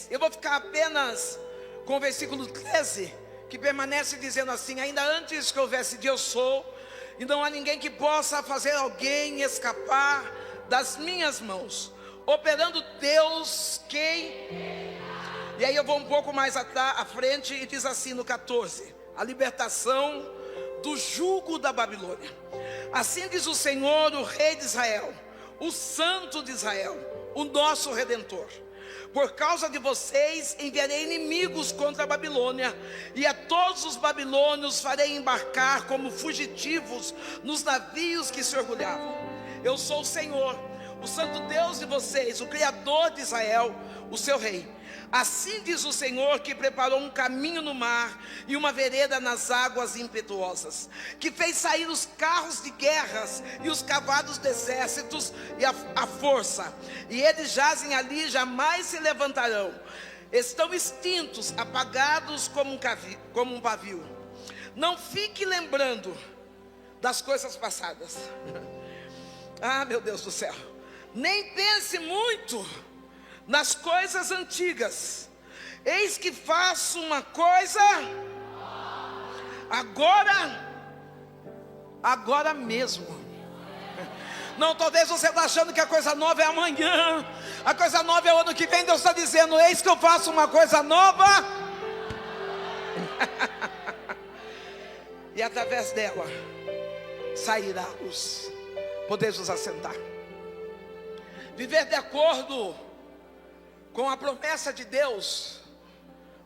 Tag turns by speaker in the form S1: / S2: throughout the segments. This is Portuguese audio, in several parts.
S1: Eu vou ficar apenas com o versículo 13, que permanece dizendo assim: ainda antes que houvesse dia eu sou, e não há ninguém que possa fazer alguém escapar das minhas mãos, operando Deus quem... E aí eu vou um pouco mais à frente e diz assim no 14: a libertação do jugo da Babilônia. Assim diz o Senhor, o Rei de Israel, o Santo de Israel, o nosso Redentor: por causa de vocês enviarei inimigos contra a Babilônia, e a todos os babilônios farei embarcar como fugitivos nos navios que se orgulhavam. Eu sou o Senhor, o Santo Deus de vocês, o Criador de Israel, o seu Rei. Assim diz o Senhor, que preparou um caminho no mar e uma vereda nas águas impetuosas, que fez sair os carros de guerras e os cavalos de exércitos e a força, e eles jazem ali, jamais se levantarão. Estão extintos, apagados como um pavio. Não fique lembrando das coisas passadas. Ah, meu Deus do céu. Nem pense muito nas coisas antigas. Eis que faço uma coisa agora mesmo. Não, talvez você está achando que a coisa nova é amanhã, a coisa nova é o ano que vem. Deus está dizendo: eis que eu faço uma coisa nova e através dela sairá a luz. Podeis nos assentar. Viver de acordo com a promessa de Deus,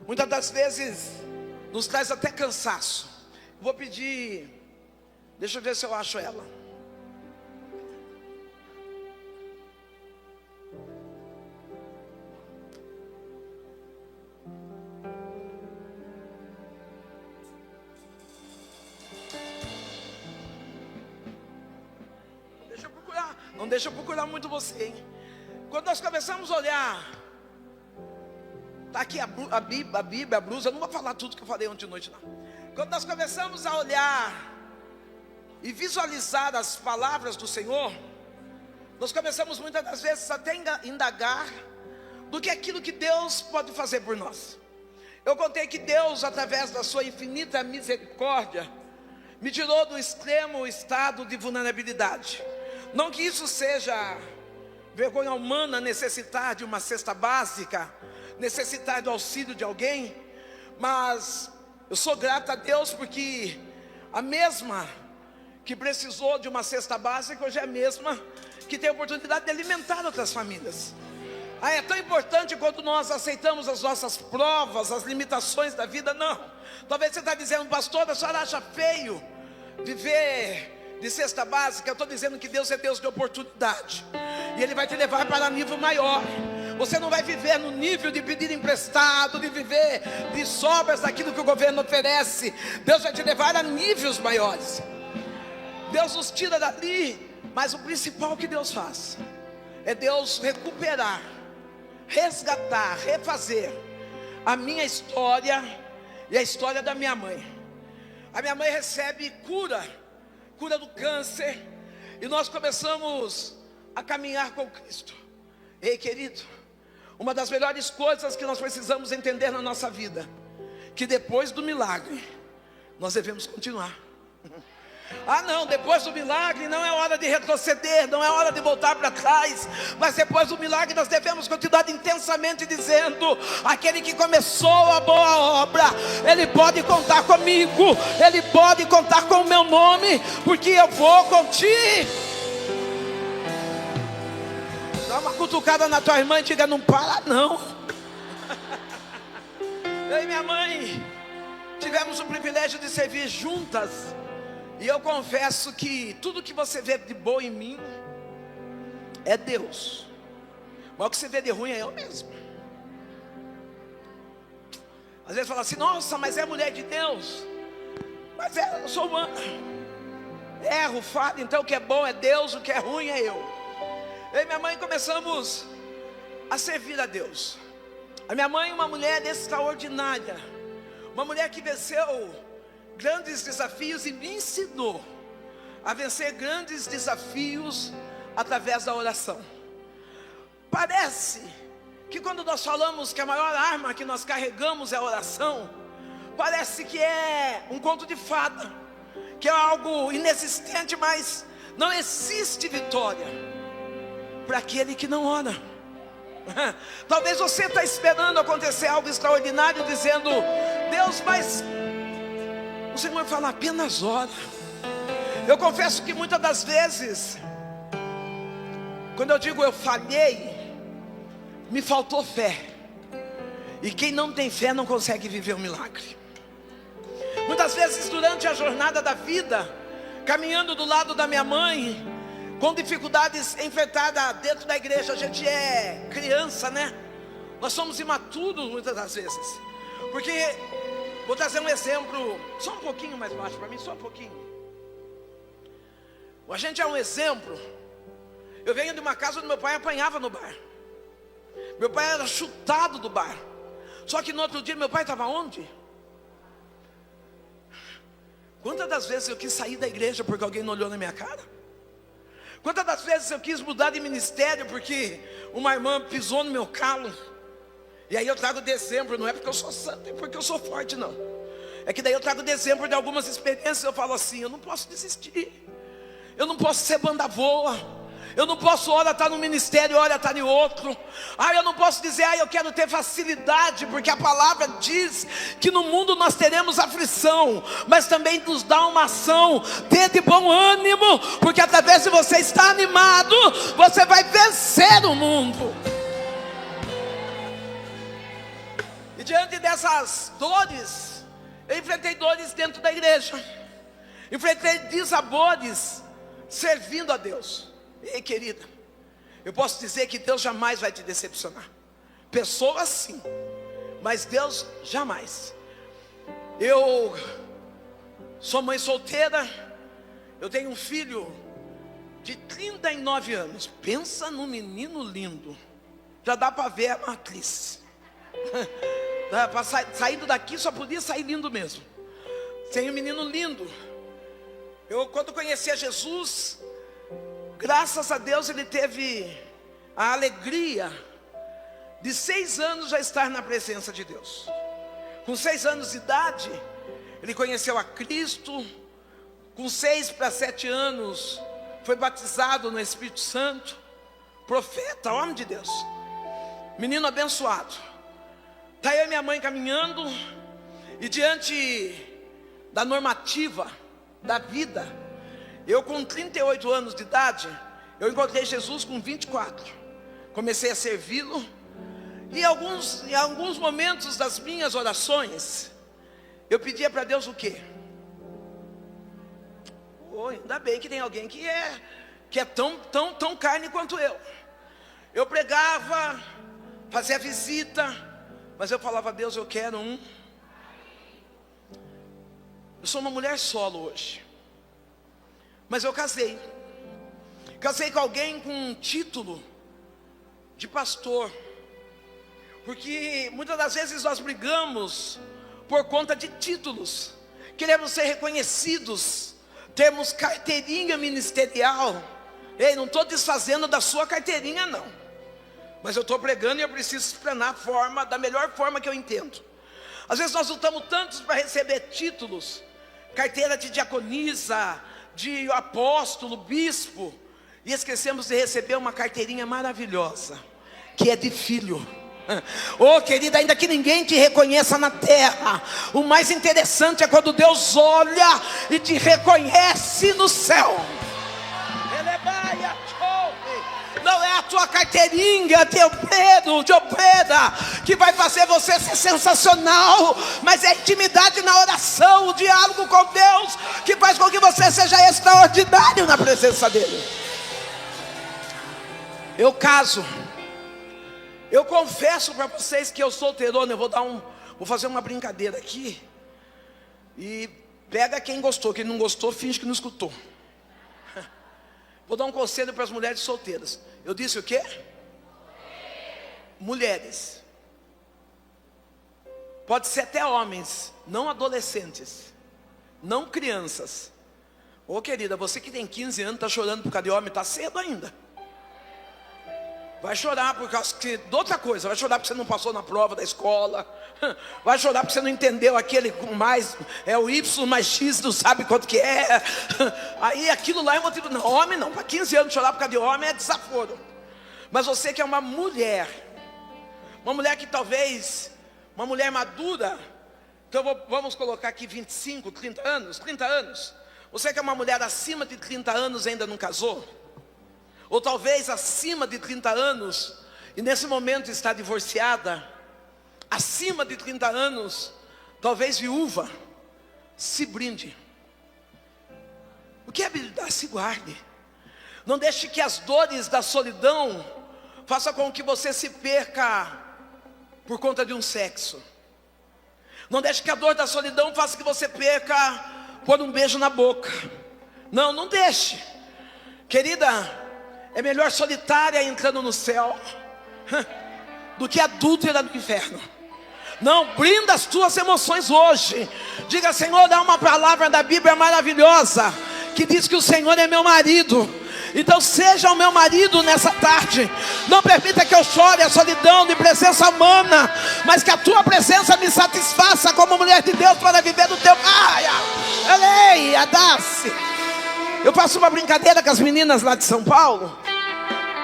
S1: muitas das vezes nos traz até cansaço. Vou pedir, deixa eu ver se eu acho ela. Não deixa eu procurar muito você, hein? Quando nós começamos a olhar, está aqui a Bíblia, a blusa. Eu não vou falar tudo que eu falei ontem de noite, não. Quando nós começamos a olhar e visualizar as palavras do Senhor, nós começamos muitas das vezes até indagar do que aquilo que Deus pode fazer por nós. Eu contei que Deus, através da sua infinita misericórdia, me tirou do extremo estado de vulnerabilidade. Não que isso seja vergonha humana, necessitar de uma cesta básica, necessitar do auxílio de alguém, mas eu sou grato a Deus, porque a mesma que precisou de uma cesta básica hoje é a mesma que tem a oportunidade de alimentar outras famílias. É tão importante quando nós aceitamos as nossas provas, as limitações da vida. Não, talvez você está dizendo: pastor, a senhora acha feio viver de cesta básica? Eu estou dizendo que Deus é Deus de oportunidade, e Ele vai te levar para um nível maior. Você não vai viver no nível de pedir emprestado, de viver de sobras daquilo que o governo oferece. Deus vai te levar a níveis maiores. Deus nos tira dali, mas o principal que Deus faz é Deus recuperar, resgatar, refazer a minha história e a história da minha mãe. A minha mãe recebe cura do câncer, e nós começamos a caminhar com Cristo. Ei, querido, uma das melhores coisas que nós precisamos entender na nossa vida, que depois do milagre nós devemos continuar. Ah não, depois do milagre não é hora de retroceder, não é hora de voltar para trás, mas depois do milagre nós devemos continuar intensamente dizendo: aquele que começou a boa obra, Ele pode contar comigo, Ele pode contar com o meu nome, porque eu vou contigo. Dá uma cutucada na tua irmã e diga: não para não. Eu e minha mãe tivemos o privilégio de servir juntas, e eu confesso que tudo que você vê de bom em mim é Deus, mas o que você vê de ruim é eu mesmo. Às vezes fala assim: nossa, mas é mulher de Deus. Mas eu sou humana, erro, falho. Então o que é bom é Deus, o que é ruim é eu. Eu e minha mãe começamos a servir a Deus. A minha mãe é uma mulher extraordinária, uma mulher que venceu grandes desafios e me ensinou a vencer grandes desafios através da oração. Parece que quando nós falamos que a maior arma que nós carregamos é a oração, parece que é um conto de fada, que é algo inexistente, mas não existe vitória para aquele que não ora. Talvez você está esperando acontecer algo extraordinário, dizendo: Deus, mas o Senhor fala, apenas ora. Eu confesso que muitas das vezes, quando eu digo eu falhei, me faltou fé. E quem não tem fé não consegue viver um milagre. Muitas vezes durante a jornada da vida, caminhando do lado da minha mãe, com dificuldades enfrentadas dentro da igreja, a gente é criança, né? Nós somos imaturos muitas das vezes. Porque, vou trazer um exemplo, só um pouquinho mais baixo para mim, só um pouquinho. A gente é um exemplo. Eu venho de uma casa onde meu pai apanhava no bar. Meu pai era chutado do bar. Só que no outro dia meu pai estava onde? Quantas das vezes eu quis sair da igreja porque alguém não olhou na minha cara? Quantas das vezes eu quis mudar de ministério porque uma irmã pisou no meu calo? E aí eu trago de exemplo, não é porque eu sou santo, é porque eu sou forte, não. É que daí eu trago de exemplo de algumas experiências. Eu falo assim: eu não posso desistir, eu não posso ser banda voa, eu não posso hora estar no ministério, hora estar em outro. Eu não posso dizer, eu quero ter facilidade, porque a palavra diz que no mundo nós teremos aflição, mas também nos dá uma ação. Tenha de bom ânimo, porque através de você estar animado, você vai vencer o mundo. E diante dessas dores, eu enfrentei dores dentro da igreja, enfrentei desabores servindo a Deus. Ei, querida, eu posso dizer que Deus jamais vai te decepcionar. Pessoas sim, mas Deus jamais. Eu sou mãe solteira, eu tenho um filho de 39 anos. Pensa num menino lindo. Já dá para ver a matriz. Saindo daqui só podia sair lindo mesmo. Tenho um menino lindo. Eu, quando conheci a Jesus, graças a Deus, ele teve a alegria de 6 anos já estar na presença de Deus. Com 6 anos de idade, ele conheceu a Cristo. Com 6 para 7 anos, foi batizado no Espírito Santo. Profeta, homem de Deus, menino abençoado. Está eu e minha mãe caminhando, e diante da normativa da vida, eu com 38 anos de idade, eu encontrei Jesus com 24. Comecei a servi-lo. E em alguns momentos das minhas orações, eu pedia para Deus o quê? Ainda bem que tem alguém que é tão carne quanto eu. Eu pregava, fazia visita, mas eu falava: Deus, eu quero um. Eu sou uma mulher solo hoje, mas eu casei com alguém com um título de pastor. Porque muitas das vezes nós brigamos por conta de títulos. Queremos ser reconhecidos, temos carteirinha ministerial. Ei, não estou desfazendo da sua carteirinha não, mas eu estou pregando e eu preciso explanar da melhor forma que eu entendo. Às vezes nós lutamos tantos para receber títulos, carteira de diaconisa, de apóstolo, bispo, e esquecemos de receber uma carteirinha maravilhosa, que é de filho. Querida, ainda que ninguém te reconheça na terra, o mais interessante é quando Deus olha e te reconhece no céu. Não é a tua carteirinha de obreira que vai fazer você ser sensacional, mas é a intimidade na oração, o diálogo com Deus, que faz com que você seja extraordinário na presença dele. Eu caso. Eu confesso para vocês que eu sou solteirona. Vou fazer uma brincadeira aqui. E pega quem gostou, quem não gostou, finge que não escutou. Vou dar um conselho para as mulheres solteiras. Eu disse o quê? Mulheres. Pode ser até homens, não adolescentes, não crianças. Querida, você que tem 15 anos está chorando por causa de homem, está cedo ainda. Vai chorar por causa de outra coisa. Vai chorar porque você não passou na prova da escola. Vai chorar porque você não entendeu aquele com mais, o Y mais X, não sabe quanto que é. Aí aquilo lá é motivo. Não, homem não, para 15 anos chorar por causa de homem é desaforo. Mas você que é uma mulher que talvez, uma mulher madura, então vamos colocar aqui 25, 30 anos. Você que é uma mulher acima de 30 anos e ainda não casou, ou talvez acima de 30 anos e nesse momento está divorciada, acima de 30 anos, talvez viúva, se brinde. O que é habilidade? Se guarde. Não deixe que as dores da solidão façam com que você se perca por conta de um sexo. Não deixe que a dor da solidão faça que você perca por um beijo na boca. Não deixe. Querida, é melhor solitária entrando no céu do que adúltera no inferno. Não, brinda as tuas emoções hoje. Diga: Senhor, dá uma palavra da Bíblia maravilhosa que diz que o Senhor é meu marido. Então seja o meu marido nessa tarde. Não permita que eu chore a solidão de presença humana, mas que a tua presença me satisfaça como mulher de Deus para viver no teu Eu faço uma brincadeira com as meninas lá de São Paulo.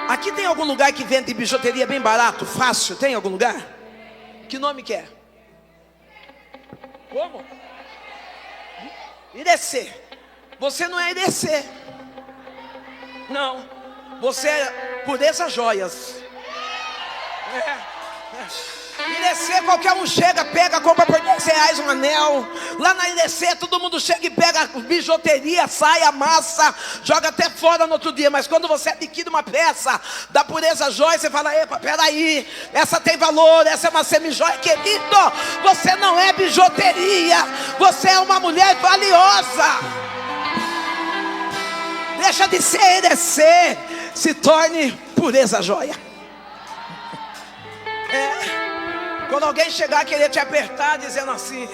S1: Aqui tem algum lugar que vende bijuteria bem barato, fácil? Tem algum lugar? Que nome que é? Como? Irecê. Você não é Irecê. Não, você é Pureza Joias. Irecê, qualquer um chega, pega, compra por R$10 um anel. Lá na Irecê todo mundo chega e pega bijuteria, saia, massa, joga até fora no outro dia. Mas quando você adquire uma peça da Pureza Joias, você fala: epa, peraí, essa tem valor, essa é uma semi-joia. Querido, você não é bijuteria, você é uma mulher valiosa. Deixa de ser Irecê, se torne Pureza Joia. Quando alguém chegar a querer te apertar, dizendo assim: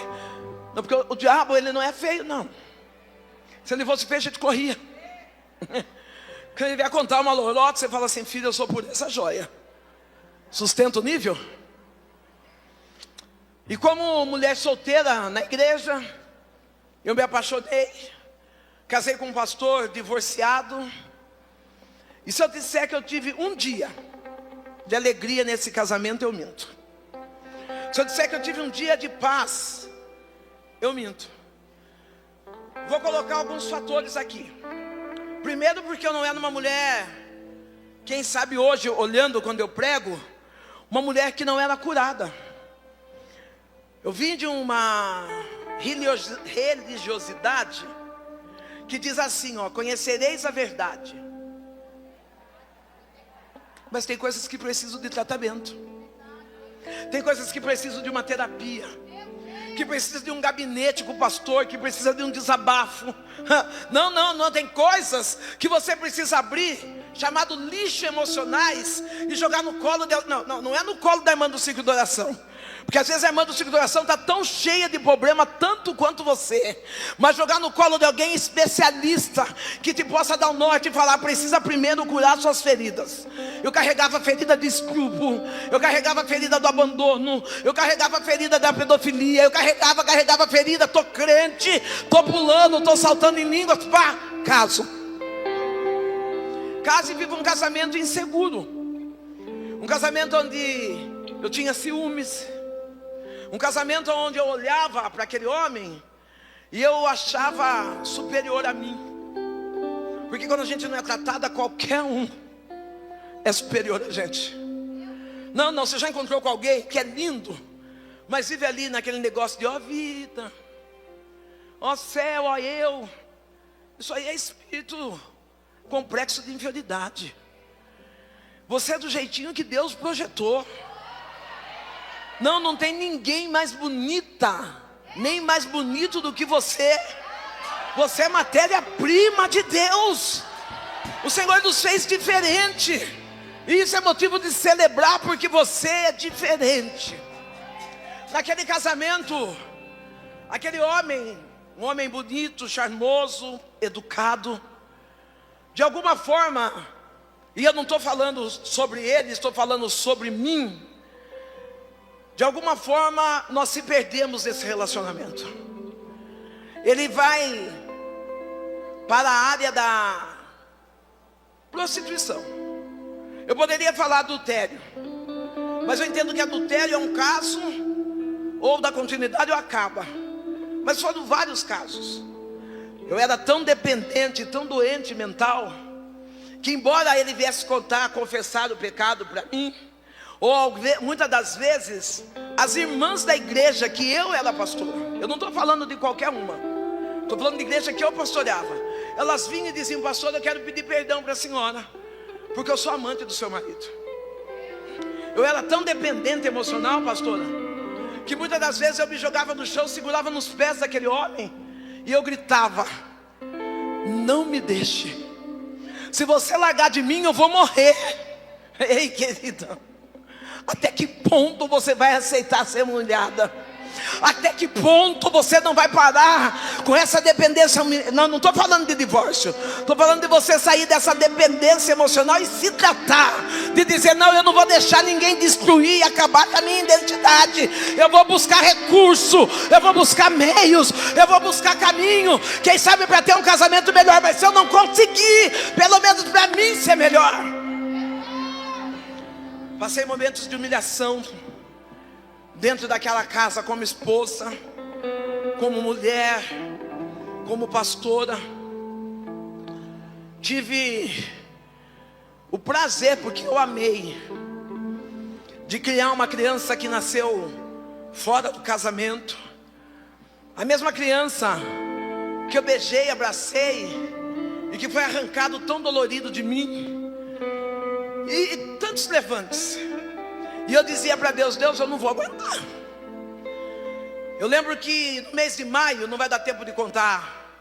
S1: não, porque o diabo, ele não é feio, não. Se ele fosse feio, a gente corria. Quando ele vier contar uma lorota, você fala assim: filho, eu sou Pureza Joia. Sustenta o nível. E como mulher solteira na igreja, eu me apaixonei. Casei com um pastor divorciado. E se eu disser que eu tive um dia de alegria nesse casamento, eu minto. Se eu disser que eu tive um dia de paz, eu minto. Vou colocar alguns fatores aqui. Primeiro, porque eu não era uma mulher, quem sabe hoje, olhando quando eu prego, uma mulher que não era curada. Eu vim de uma religiosidade que diz assim, conhecereis a verdade. Mas tem coisas que precisam de tratamento. Tem coisas que precisam de uma terapia, que precisa de um gabinete com o pastor, que precisa de um desabafo. Não, tem coisas que você precisa abrir, chamado lixo emocionais, e jogar no colo de... Não é no colo da irmã do ciclo de oração. Porque às vezes a irmã do ciclo de oração está tão cheia de problema, tanto quanto você. Mas jogar no colo de alguém especialista, que te possa dar o norte e falar: precisa primeiro curar suas feridas. Eu carregava a ferida de estupro, eu carregava a ferida do abandono, eu carregava a ferida da pedofilia, eu carregava a ferida, tô crente, tô pulando, tô saltando em línguas, caso e vivo um casamento inseguro. Um casamento onde eu tinha ciúmes. Um casamento onde eu olhava para aquele homem e eu o achava superior a mim. Porque quando a gente não é tratada, qualquer um é superior a gente. Não, você já encontrou com alguém que é lindo, mas vive ali naquele negócio de vida, céu, eu. Isso aí é espírito complexo de inferioridade. Você é do jeitinho que Deus projetou. Não tem ninguém mais bonita, nem mais bonito do que você. Você é matéria-prima de Deus. O Senhor nos fez diferente. E isso é motivo de celebrar, porque você é diferente. Naquele casamento, aquele homem, um homem bonito, charmoso, educado, de alguma forma, e eu não estou falando sobre ele, estou falando sobre mim, de alguma forma nós se perdemos desse relacionamento. Ele vai para a área da prostituição. Eu poderia falar adultério, mas eu entendo que adultério é um caso, ou dá continuidade ou acaba. Mas foram vários casos. Eu era tão dependente, tão doente mental, que embora ele viesse contar, confessar o pecado para mim, ou muitas das vezes, as irmãs da igreja que eu era pastor, eu não estou falando de qualquer uma, estou falando de igreja que eu pastoreava, elas vinham e diziam: pastor, eu quero pedir perdão para a senhora, porque eu sou amante do seu marido. Eu era tão dependente emocional, pastora, que muitas das vezes eu me jogava no chão, segurava nos pés daquele homem, e eu gritava: não me deixe, se você largar de mim eu vou morrer. Ei, querida, até que ponto você vai aceitar ser humilhada? Até que ponto você não vai parar com essa dependência? Não estou falando de divórcio, estou falando de você sair dessa dependência emocional e se tratar, de dizer: não, eu não vou deixar ninguém destruir e acabar com a minha identidade. Eu vou buscar recurso, eu vou buscar meios, eu vou buscar caminho, quem sabe para ter um casamento melhor. Mas se eu não conseguir, pelo menos para mim ser melhor. Passei momentos de humilhação dentro daquela casa, como esposa, como mulher, como pastora. Tive o prazer, porque eu amei, de criar uma criança que nasceu fora do casamento. A mesma criança que eu beijei, abracei, e que foi arrancado tão dolorido de mim. E tantos levantes. E eu dizia para Deus: Deus, eu não vou aguentar. Eu lembro que no mês de maio, não vai dar tempo de contar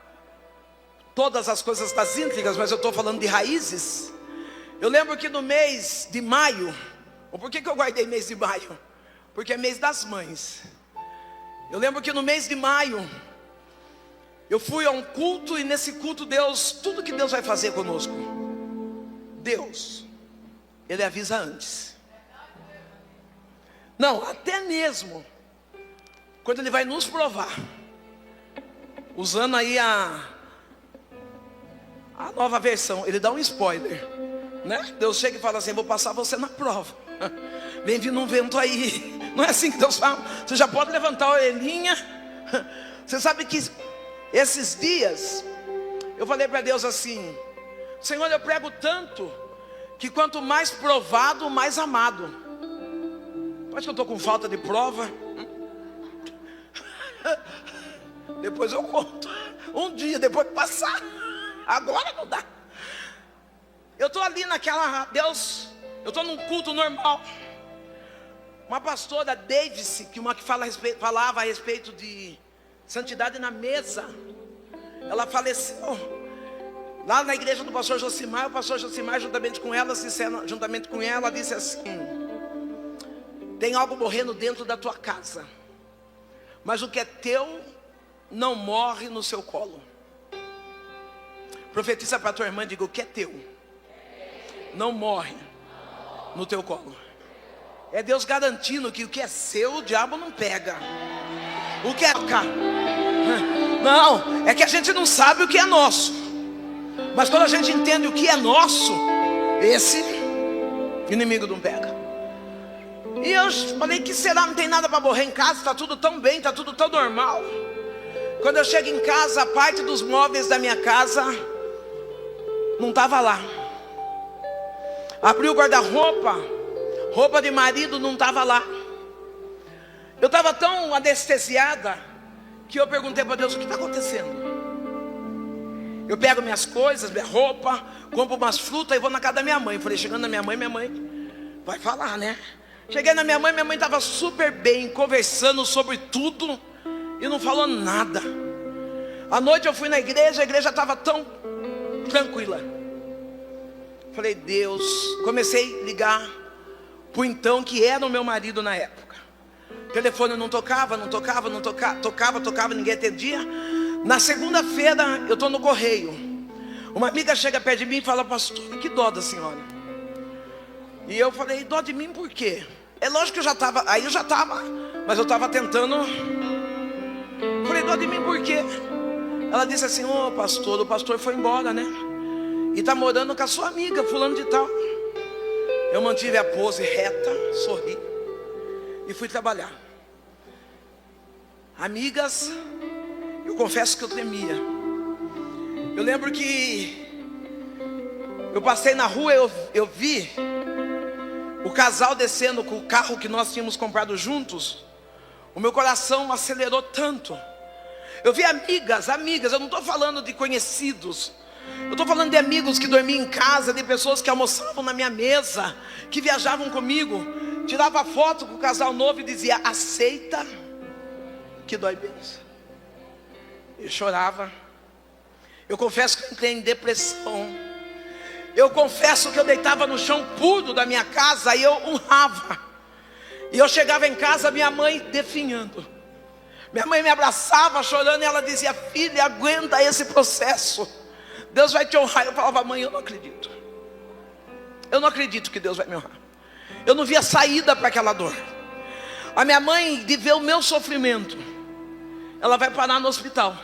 S1: todas as coisas das íntegras, mas eu estou falando de raízes. Eu lembro que no mês de maio, ou por que eu guardei mês de maio? Porque é mês das mães. Eu lembro que no mês de maio, eu fui a um culto, e nesse culto Deus, tudo que Deus vai fazer conosco, Deus, Ele avisa antes. Não, até mesmo quando Ele vai nos provar, usando aí a nova versão, Ele dá um spoiler, né? Deus chega e fala assim: vou passar você na prova. Vem vindo um vento aí. Não é assim que Deus fala. Você já pode levantar a orelhinha. Você sabe que esses dias eu falei para Deus assim: Senhor, eu prego tanto que quanto mais provado, mais amado. Acho que eu estou com falta de prova. Depois eu conto. Um dia depois de passar. Agora não dá. Eu estou ali naquela... Deus, eu estou num culto normal. Uma pastora, Davis, que falava a respeito de santidade na mesa, ela faleceu lá na igreja do pastor Josimar. O pastor Josimar, juntamente com ela, disse assim: tem algo morrendo dentro da tua casa, mas o que é teu não morre no seu colo. Profetiza para a tua irmã, diga: o que é teu não morre no teu colo. É Deus garantindo que o que é seu, o diabo não pega. O que é cá? Não, é que a gente não sabe o que é nosso. Mas quando a gente entende o que é nosso, esse inimigo não pega. E eu falei: que será? Não tem nada para morrer em casa, está tudo tão bem, está tudo tão normal. Quando eu chego em casa, a parte dos móveis da minha casa não estava lá. Abri o guarda-roupa, roupa de marido não estava lá. Eu estava tão anestesiada que eu perguntei para Deus: o que está acontecendo? Eu pego minhas coisas, minha roupa, compro umas frutas e vou na casa da minha mãe. Falei, chegando na minha mãe vai falar, né? Cheguei na minha mãe estava super bem, conversando sobre tudo e não falou nada. À noite eu fui na igreja, a igreja estava tão tranquila. Falei, Deus, comecei a ligar pro então, que era o meu marido na época. O telefone não tocava, tocava, ninguém atendia. Na segunda-feira eu estou no correio. Uma amiga chega perto de mim e fala, pastor, que dó da senhora. E eu falei, dó de mim por quê? É lógico que eu já estava, mas eu estava tentando. Falei, dó de mim por quê? Ela disse assim, ô pastor, o pastor foi embora, né? E está morando com a sua amiga, fulano de tal. Eu mantive a pose reta, sorri e fui trabalhar. Amigas, eu confesso que eu tremia. Eu lembro que eu passei na rua, eu vi o casal descendo com o carro que nós tínhamos comprado juntos. O meu coração acelerou tanto. Eu vi amigas, eu não estou falando de conhecidos. Eu estou falando de amigos que dormiam em casa, de pessoas que almoçavam na minha mesa, que viajavam comigo. Tirava foto com o casal novo e dizia, aceita que dói menos. Eu chorava. Eu confesso que eu entrei em depressão. Eu confesso que eu deitava no chão puro da minha casa e eu honrava. E eu chegava em casa, minha mãe definhando. Minha mãe me abraçava chorando e ela dizia, filha, aguenta esse processo. Deus vai te honrar. Eu falava, mãe, eu não acredito. Eu não acredito que Deus vai me honrar. Eu não via saída para aquela dor. A minha mãe, de ver o meu sofrimento, ela vai parar no hospital.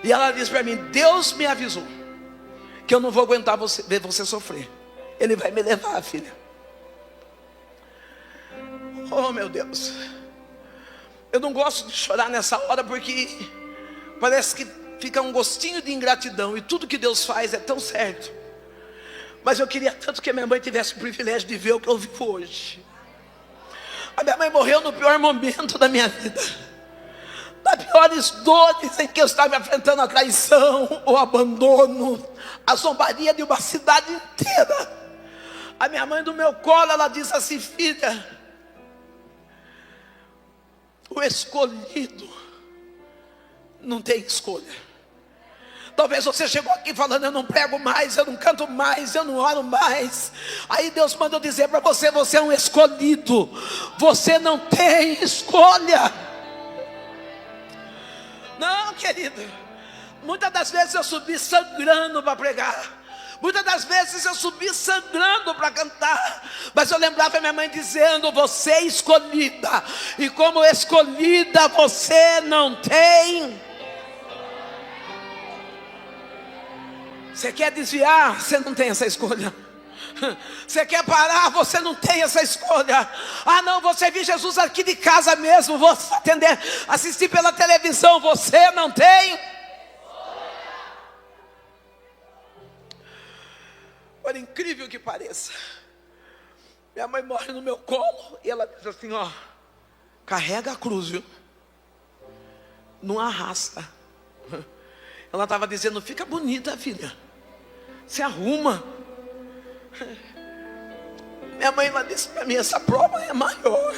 S1: E ela diz para mim, Deus me avisou que eu não vou aguentar ver você sofrer. Ele vai me levar, filha. Oh meu Deus. Eu não gosto de chorar nessa hora porque parece que fica um gostinho de ingratidão. E tudo que Deus faz é tão certo. Mas eu queria tanto que a minha mãe tivesse o privilégio de ver o que eu vivo hoje. A minha mãe morreu no pior momento da minha vida. Das piores dores em que eu estava enfrentando a traição, o abandono, a zombaria de uma cidade inteira. A minha mãe do meu colo, ela disse assim, filha, o escolhido não tem escolha. Talvez você chegou aqui falando, eu não prego mais, eu não canto mais, eu não oro mais. Aí Deus manda eu dizer para você, você é um escolhido. Você não tem escolha. Não, querido. Muitas das vezes eu subi sangrando para pregar. Muitas das vezes eu subi sangrando para cantar. Mas eu lembrava minha mãe dizendo, você é escolhida. E como escolhida você não tem. Você quer desviar? Você não tem essa escolha. Você quer parar? Você não tem essa escolha. Ah não, você viu Jesus aqui de casa mesmo, vou atender, assistir pela televisão. Você não tem. Por incrível que pareça, minha mãe morre no meu colo e ela diz assim, ó, carrega a cruz, viu? Não arrasta. Ela estava dizendo, fica bonita, filha, se arruma. Minha mãe ela disse para mim, essa prova é maior.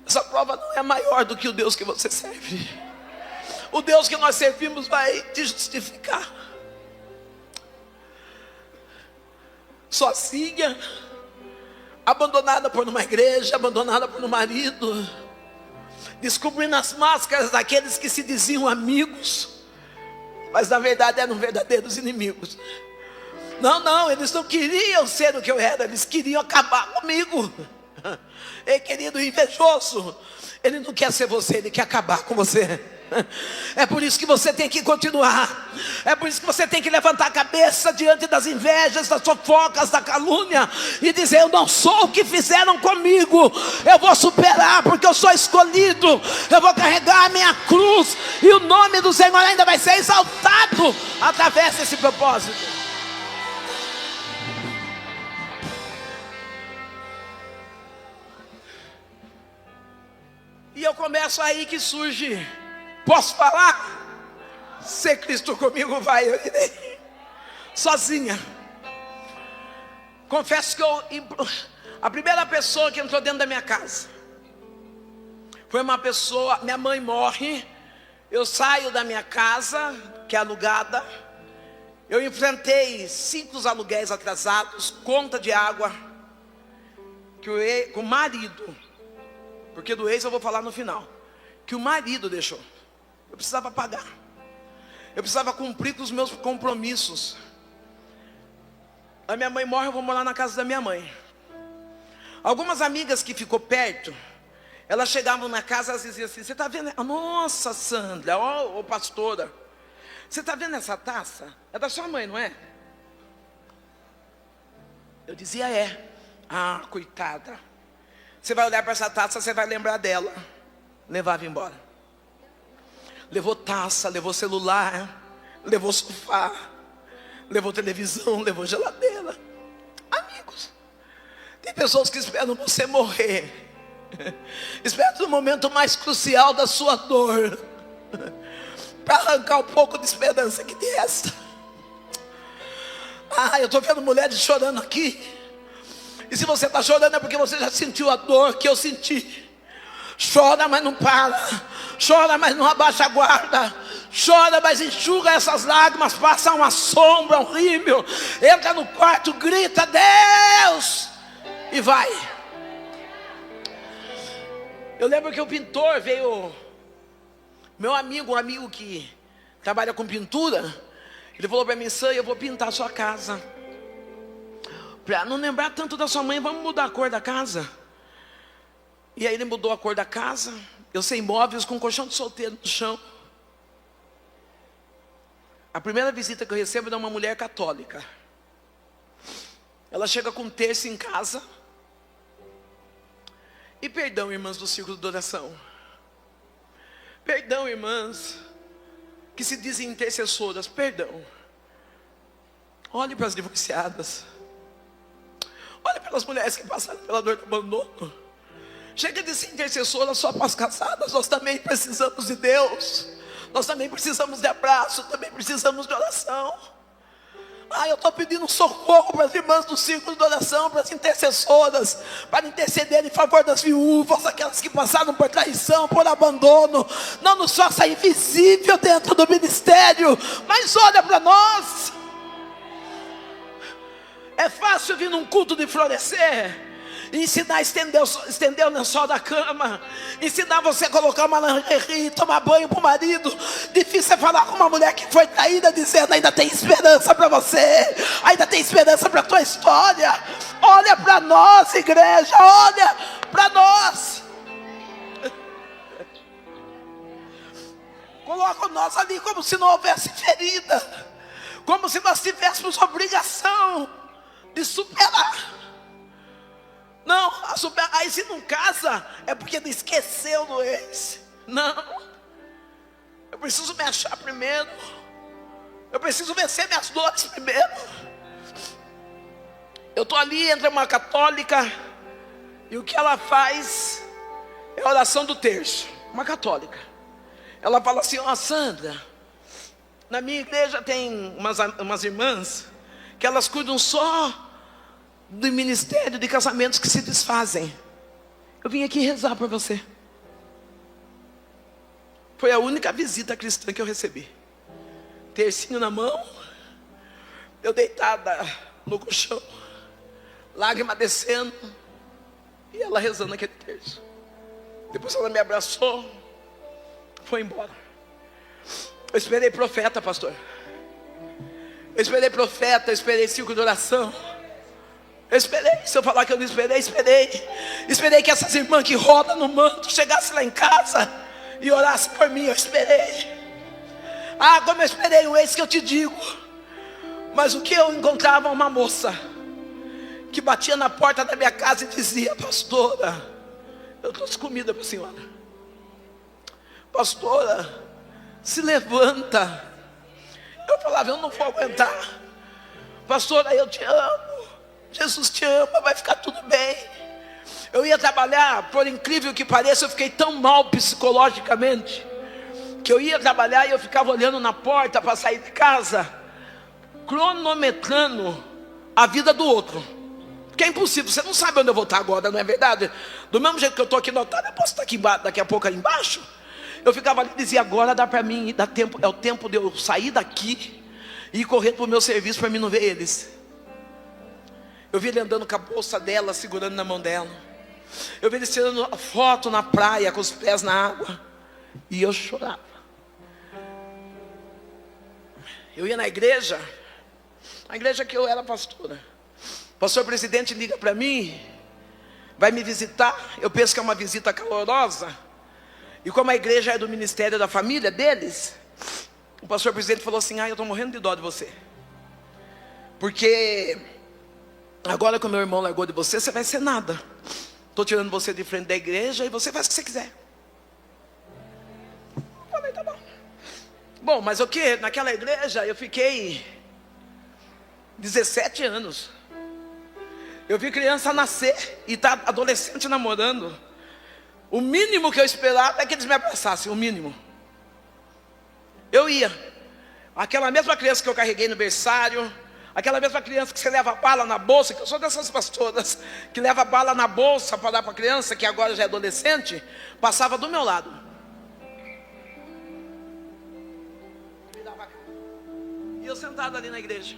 S1: Essa prova não é maior do que o Deus que você serve. O Deus que nós servimos vai te justificar. Sozinha, abandonada por uma igreja, abandonada por um marido, descobrindo as máscaras daqueles que se diziam amigos, mas na verdade eram verdadeiros inimigos. Não, eles não queriam ser o que eu era, eles queriam acabar comigo. Ei, querido invejoso, ele não quer ser você, ele quer acabar com você. É por isso que você tem que continuar. É por isso que você tem que levantar a cabeça diante das invejas, das fofocas, da calúnia e dizer, eu não sou o que fizeram comigo. Eu vou superar porque eu sou escolhido. Eu vou carregar a minha cruz e o nome do Senhor ainda vai ser exaltado através desse propósito. E eu começo aí que surge, posso falar? Se Cristo comigo vai, eu irei. Sozinha. Confesso que a primeira pessoa que entrou dentro da minha casa foi uma pessoa, minha mãe morre, eu saio da minha casa, que é alugada, eu enfrentei 5 aluguéis atrasados, conta de água, que o marido, porque do ex eu vou falar no final, que o marido deixou. Eu precisava pagar. Eu precisava cumprir com os meus compromissos. A minha mãe morre, eu vou morar na casa da minha mãe. Algumas amigas que ficou perto, elas chegavam na casa, elas diziam assim: você está vendo? Nossa, Sandra, ó, pastora, você está vendo essa taça? É da sua mãe, não é? Eu dizia: é. Ah, coitada. Você vai olhar para essa taça, você vai lembrar dela. Levava embora. Levou taça, levou celular, levou sofá, levou televisão, levou geladeira. Amigos, tem pessoas que esperam você morrer, esperam no momento mais crucial da sua dor, para arrancar um pouco de esperança que tem essa. Ah, eu estou vendo mulheres chorando aqui. E se você está chorando é porque você já sentiu a dor que eu senti. Chora, mas não para. Chora, mas não abaixa a guarda. Chora, mas enxuga essas lágrimas. Passa uma sombra, um rímel. Entra no quarto, grita: Deus! E vai. Eu lembro que o pintor veio. Meu amigo, um amigo que trabalha com pintura, ele falou para mim: Sam, eu vou pintar a sua casa. Para não lembrar tanto da sua mãe, vamos mudar a cor da casa. E aí ele mudou a cor da casa. Eu sem móveis, com um colchão de solteiro no chão. A primeira visita que eu recebo é de uma mulher católica. Ela chega com um terço em casa. E perdão, irmãs do círculo de oração. Perdão, irmãs que se dizem intercessoras. Perdão. Olhe para as divorciadas. Olhe pelas mulheres que passaram pela dor do abandono. Chega de ser intercessora só para as casadas. Nós também precisamos de Deus. Nós também precisamos de abraço. Também precisamos de oração. Eu estou pedindo socorro para as irmãs do círculo de oração, para as intercessoras, para interceder em favor das viúvas, aquelas que passaram por traição, por abandono. Não nos faça invisível dentro do ministério, mas olha para nós. É fácil vir num culto de florescer, ensinar a estender o lençol da cama, ensinar você a colocar uma lingerie, tomar banho para o marido. Difícil é falar com uma mulher que foi traída, dizendo: ainda tem esperança para você, ainda tem esperança para a tua história. Olha para nós, igreja, olha para nós. Coloca nós ali como se não houvesse ferida, como se nós tivéssemos obrigação de superar. Não, aí se não casa, é porque não esqueceu do ex. Não, eu preciso me achar primeiro. Eu preciso vencer minhas dores primeiro. Eu estou ali entre uma católica, e o que ela faz é a oração do terço. Uma católica. Ela fala assim: Sandra, na minha igreja tem umas irmãs que elas cuidam só do ministério de casamentos que se desfazem. Eu vim aqui rezar por você. Foi a única visita cristã que eu recebi. Tercinho na mão, eu deitada no colchão, lágrima descendo, e ela rezando aquele terço. Depois ela me abraçou, foi embora. Eu esperei profeta, pastor. Eu esperei profeta, eu esperei círculo de oração. Eu esperei. Se eu falar que eu não esperei, esperei. Esperei que essas irmãs que rodam no manto chegassem lá em casa e orassem por mim. Eu esperei. Como eu esperei um ex que eu te digo. Mas o que eu encontrava? Uma moça que batia na porta da minha casa e dizia: pastora, eu trouxe comida para a senhora. Pastora, se levanta. Eu falava: eu não vou aguentar. Pastora, eu te amo. Jesus te ama, vai ficar tudo bem. Eu ia trabalhar, por incrível que pareça, eu fiquei tão mal psicologicamente, que eu ia trabalhar e eu ficava olhando na porta para sair de casa, cronometrando a vida do outro. Porque é impossível, você não sabe onde eu vou estar agora, não é verdade? Do mesmo jeito que eu estou aqui no altar, eu posso estar aqui daqui a pouco ali embaixo. Eu ficava ali e dizia: agora dá para mim, dá tempo, é o tempo de eu sair daqui e ir correndo para o meu serviço para mim não ver eles. Eu vi ele andando com a bolsa dela, segurando na mão dela. Eu vi ele tirando foto na praia, com os pés na água. E eu chorava. Eu ia na igreja, a igreja que eu era pastora. pastor presidente liga para mim, vai me visitar. Eu penso que é uma visita calorosa. E como a igreja é do ministério da família deles, o pastor presidente falou assim: eu estou morrendo de dó de você, porque agora que o meu irmão largou de você, você vai ser nada. Estou tirando você de frente da igreja e você faz o que você quiser. Eu falei, tá bom. Bom, mas o que? Naquela igreja eu fiquei 17 anos. Eu vi criança nascer e tá adolescente namorando. O mínimo que eu esperava é que eles me abraçassem, o mínimo. Eu ia. Aquela mesma criança que eu carreguei no berçário, aquela mesma criança que você leva bala na bolsa, que eu sou dessas pastoras que leva bala na bolsa para dar para a criança, que agora já é adolescente, passava do meu lado. E eu sentado ali na igreja,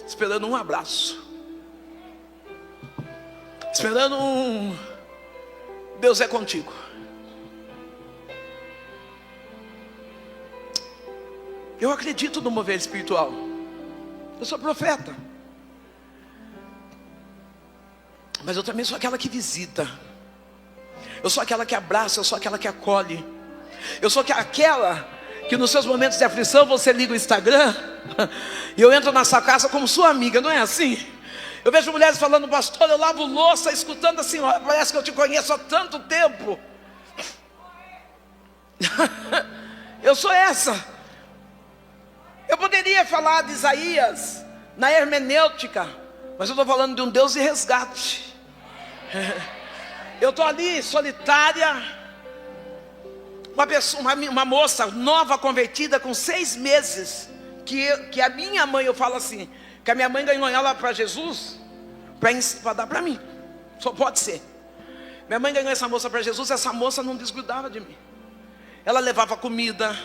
S1: esperando um abraço, esperando um Deus é contigo. Eu acredito no mover espiritual. Eu sou profeta, mas eu também sou aquela que visita. Eu sou aquela que abraça, eu sou aquela que acolhe. Eu sou aquela que nos seus momentos de aflição você liga o Instagram e eu entro na sua casa como sua amiga, não é assim? Eu vejo mulheres falando: pastor, eu lavo louça escutando assim, parece que eu te conheço há tanto tempo. Eu sou essa. Eu poderia falar de Isaías na hermenêutica, mas eu estou falando de um Deus de resgate. Eu estou ali solitária, uma moça nova convertida com 6 meses, que a minha mãe, eu falo assim, que a minha mãe ganhou ela para Jesus, para dar para mim, só pode ser. Minha mãe ganhou essa moça para Jesus, essa moça não desgrudava de mim. Ela levava comida,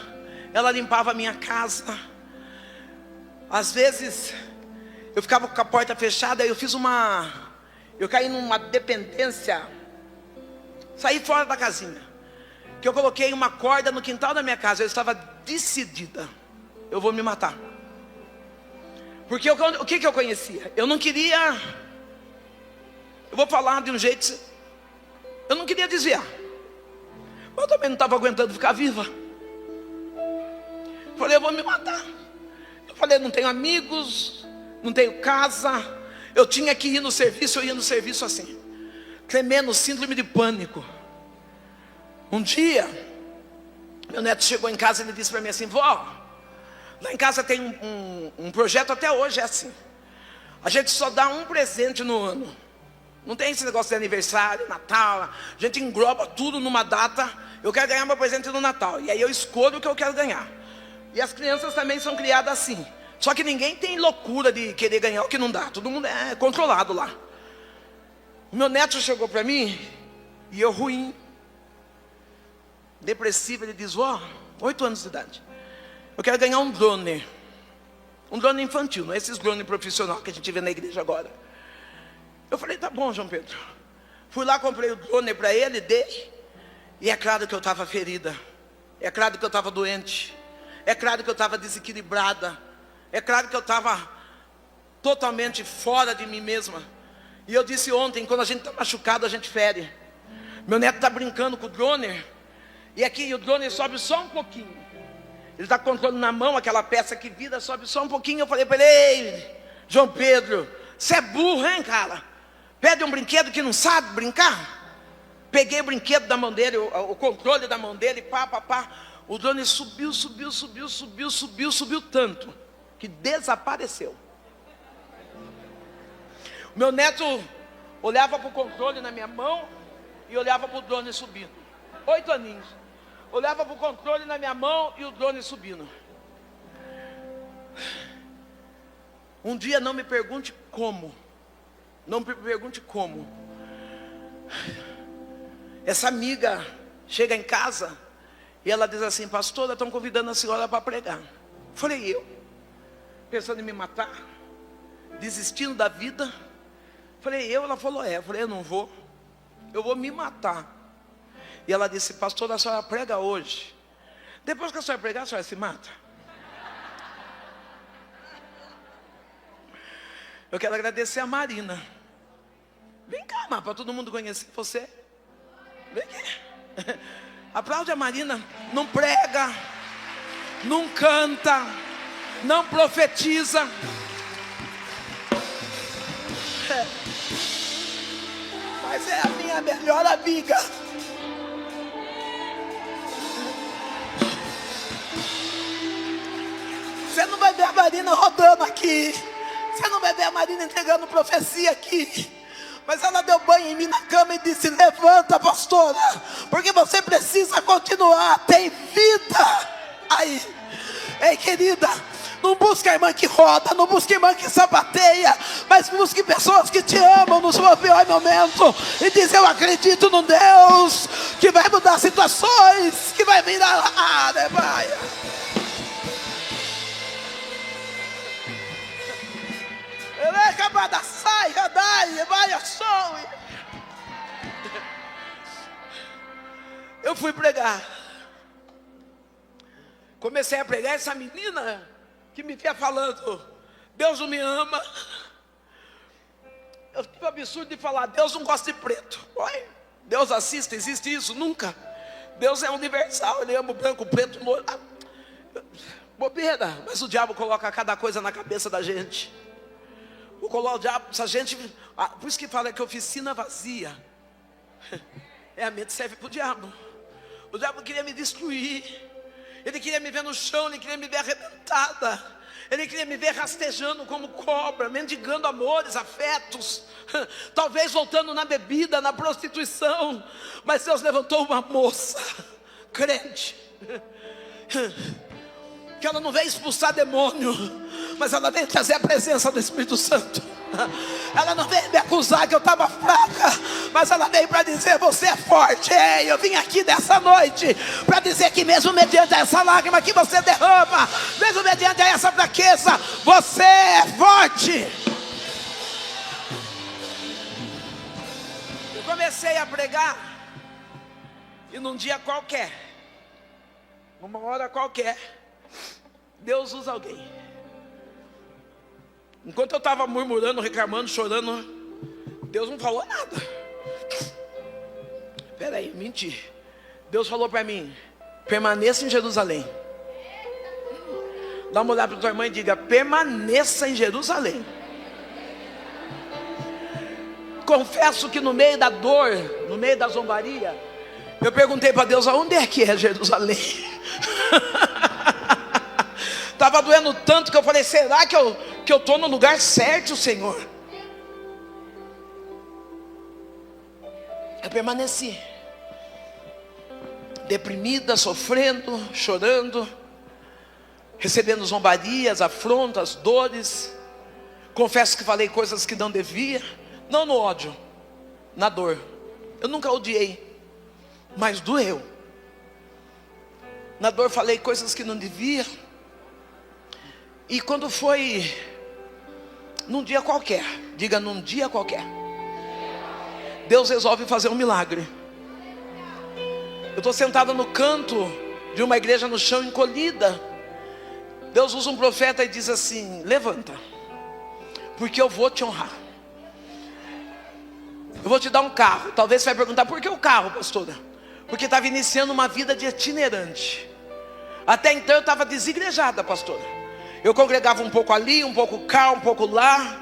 S1: ela limpava a minha casa. Às vezes, eu ficava com a porta fechada, eu caí numa dependência, saí fora da casinha, que eu coloquei uma corda no quintal da minha casa. Eu estava decidida, eu vou me matar. Porque o que eu conhecia? Eu não queria, eu vou falar de um jeito, eu não queria desviar, mas eu também não estava aguentando ficar viva. Falei, eu vou me matar. Eu falei, não tenho amigos, não tenho casa. Eu tinha que ir no serviço, eu ia no serviço assim, tremendo, síndrome de pânico. Um dia, meu neto chegou em casa e ele disse para mim assim: vó, lá em casa tem um projeto, até hoje é assim. A gente só dá um presente no ano. Não tem esse negócio de aniversário, Natal. A gente engloba tudo numa data. Eu quero ganhar meu presente no Natal, e aí eu escolho o que eu quero ganhar. E as crianças também são criadas assim. Só que ninguém tem loucura de querer ganhar o que não dá. Todo mundo é controlado lá. O meu neto chegou para mim, e eu ruim, depressivo, ele diz: vó, 8 anos de idade, eu quero ganhar um drone. Um drone infantil, não é esses drones profissionais que a gente vê na igreja agora. Eu falei, tá bom, João Pedro. Fui lá, comprei o drone para ele, dei. E é claro que eu estava ferida. É claro que eu estava doente. É claro que eu estava desequilibrada. É claro que eu estava totalmente fora de mim mesma. E eu disse ontem, quando a gente está machucado, a gente fere. Meu neto está brincando com o drone. E aqui o drone sobe só um pouquinho. Ele está com o controle na mão, aquela peça que vira, sobe só um pouquinho. Eu falei para ele: ei, João Pedro, você é burro, hein, cara? Pede um brinquedo que não sabe brincar. Peguei o brinquedo da mão dele, o controle da mão dele, pá. O drone subiu tanto que desapareceu. Meu neto olhava para o controle na minha mão e olhava para o drone subindo. 8 aninhos. Olhava para o controle na minha mão e o drone subindo. Um dia, não me pergunte como. Não me pergunte como. Essa amiga chega em casa e ela diz assim: pastora, estão convidando a senhora para pregar. Falei, eu? Pensando em me matar? Desistindo da vida? Falei, eu? Ela falou, é. Eu falei, eu não vou. Eu vou me matar. E ela disse: pastora, a senhora prega hoje. Depois que a senhora pregar, a senhora se mata. Eu quero agradecer a Marina. Vem cá, Mar, para todo mundo conhecer você. Vem aqui. Aplaude a Marina. Não prega, não canta, não profetiza. Mas é a minha melhor amiga. Você não vai ver a Marina rodando aqui. Você não vai ver a Marina entregando profecia aqui. Mas ela deu banho em mim na cama e disse: levanta, pastora, porque você precisa continuar. Tem vida aí. Ei, querida, não busque a irmã que roda, não busque a irmã que sapateia, mas busque pessoas que te amam no seu pior momento e diz: eu acredito no Deus que vai mudar situações, que vai virar a área, vai. Eu fui pregar. Comecei a pregar, essa menina que me via falando: Deus não me ama. Eu tive o absurdo de falar: Deus não gosta de preto. Oi, Deus assiste, existe isso? Nunca. Deus é universal, Ele ama o branco, o preto, o loiro. Bobeira, mas o diabo coloca cada coisa na cabeça da gente. O diabo, essa gente, por isso que fala que oficina vazia. A mente serve para o diabo. O diabo queria me destruir. Ele queria me ver no chão, ele queria me ver arrebentada. Ele queria me ver rastejando como cobra, mendigando amores, afetos. Talvez voltando na bebida, na prostituição. Mas Deus levantou uma moça, crente, que ela não veio expulsar demônio, mas ela veio trazer a presença do Espírito Santo. Ela não veio me acusar que eu estava fraca, mas ela veio para dizer: você é forte. Ei, eu vim aqui dessa noite para dizer que mesmo mediante essa lágrima que você derrama, mesmo mediante essa fraqueza, você é forte. Eu comecei a pregar, e num dia qualquer, numa hora qualquer, Deus usa alguém. Enquanto eu estava murmurando, reclamando, chorando, Deus não falou nada. Espera aí, menti. Deus falou para mim: permaneça em Jerusalém. Dá uma olhada para tua irmã e diga: permaneça em Jerusalém. Confesso que no meio da dor, no meio da zombaria, eu perguntei para Deus: aonde é que é Jerusalém? Estava doendo tanto que eu falei: será que eu estou no lugar certo, Senhor? Eu permaneci deprimida, sofrendo, chorando, recebendo zombarias, afrontas, dores. Confesso que falei coisas que não devia. Não no ódio, na dor. Eu nunca odiei, mas doeu. Na dor falei coisas que não devia. E quando foi num dia qualquer, diga: num dia qualquer, Deus resolve fazer um milagre. Eu estou sentada no canto de uma igreja no chão, encolhida. Deus usa um profeta e diz assim: levanta, porque eu vou te honrar. Eu vou te dar um carro. Talvez você vai perguntar: por que o carro, pastora? Porque estava iniciando uma vida de itinerante. Até então eu estava desigrejada, pastora. Eu congregava um pouco ali, um pouco cá, um pouco lá.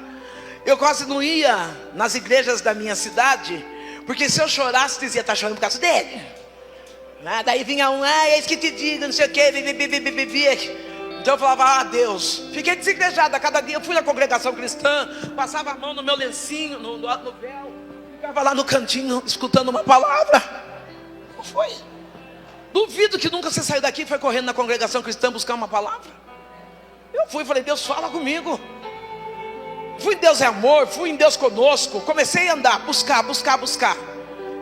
S1: Eu quase não ia nas igrejas da minha cidade, porque se eu chorasse, dizia: está chorando por causa dele. Daí vinha um: eis que te digo, não sei o que. Então eu falava: Deus. Fiquei desigrejada. Cada dia eu fui na congregação cristã, passava a mão no meu lencinho, no véu, ficava lá no cantinho, escutando uma palavra. Não foi? Duvido que nunca você saiu daqui e foi correndo na congregação cristã buscar uma palavra. Eu fui e falei: Deus, fala comigo. Fui em Deus é amor, fui em Deus conosco. Comecei a andar, buscar.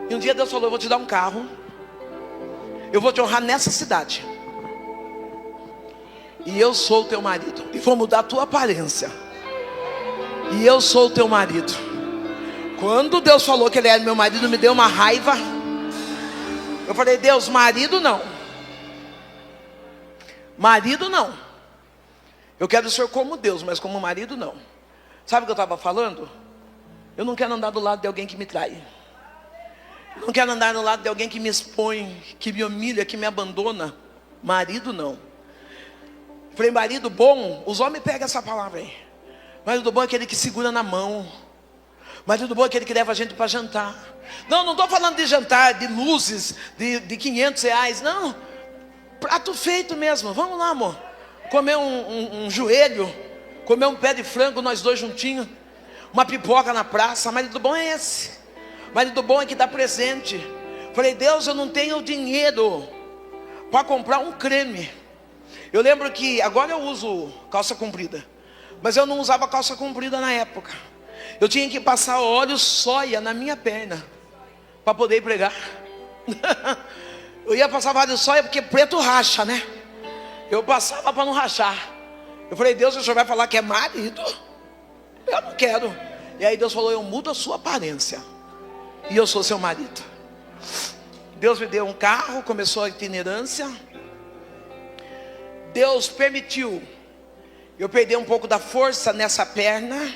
S1: E um dia Deus falou: eu vou te dar um carro, eu vou te honrar nessa cidade, e eu sou o teu marido, e vou mudar a tua aparência, e eu sou o teu marido. Quando Deus falou que Ele era meu marido, me deu uma raiva. Eu falei: Deus, marido não. Eu quero o Senhor como Deus, mas como marido não. Sabe o que eu estava falando? Eu não quero andar do lado de alguém que me trai. Eu não quero andar do lado de alguém que me expõe, que me humilha, que me abandona. Marido não. Falei, marido bom, os homens pegam essa palavra aí. Marido bom é aquele que segura na mão. Marido bom é aquele que leva a gente para jantar. Não estou falando de jantar, de luzes, de 500 reais. Não, prato feito mesmo. Vamos lá, amor. Comer um joelho, comer um pé de frango, nós dois juntinhos. Uma pipoca na praça. Marido bom é esse. Marido bom é que dá presente. Falei, Deus, eu não tenho dinheiro para comprar um creme. Eu lembro que agora eu uso calça comprida, mas eu não usava calça comprida na época. Eu tinha que passar óleo soia na minha perna para poder ir pregar. Eu ia passar óleo soia porque preto racha, né? Eu passava para não rachar. Eu falei, Deus, o senhor vai falar que é marido? Eu não quero. E aí Deus falou, eu mudo a sua aparência e eu sou seu marido. Deus me deu um carro, começou a itinerância. Deus permitiu eu perder um pouco da força nessa perna.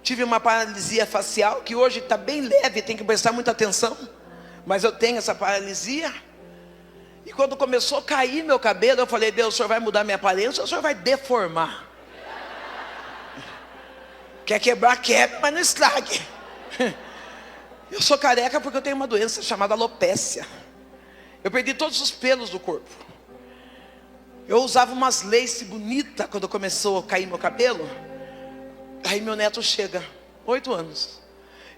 S1: Tive uma paralisia facial, que hoje está bem leve, tem que prestar muita atenção. Mas eu tenho essa paralisia. E quando começou a cair meu cabelo, eu falei, Deus, o senhor vai mudar minha aparência ou o senhor vai deformar? Quer quebrar, quebra, mas não estrague. Eu sou careca porque eu tenho uma doença chamada alopécia. Eu perdi todos os pelos do corpo. Eu usava umas lace bonitas quando começou a cair meu cabelo. Aí meu neto chega, 8 anos.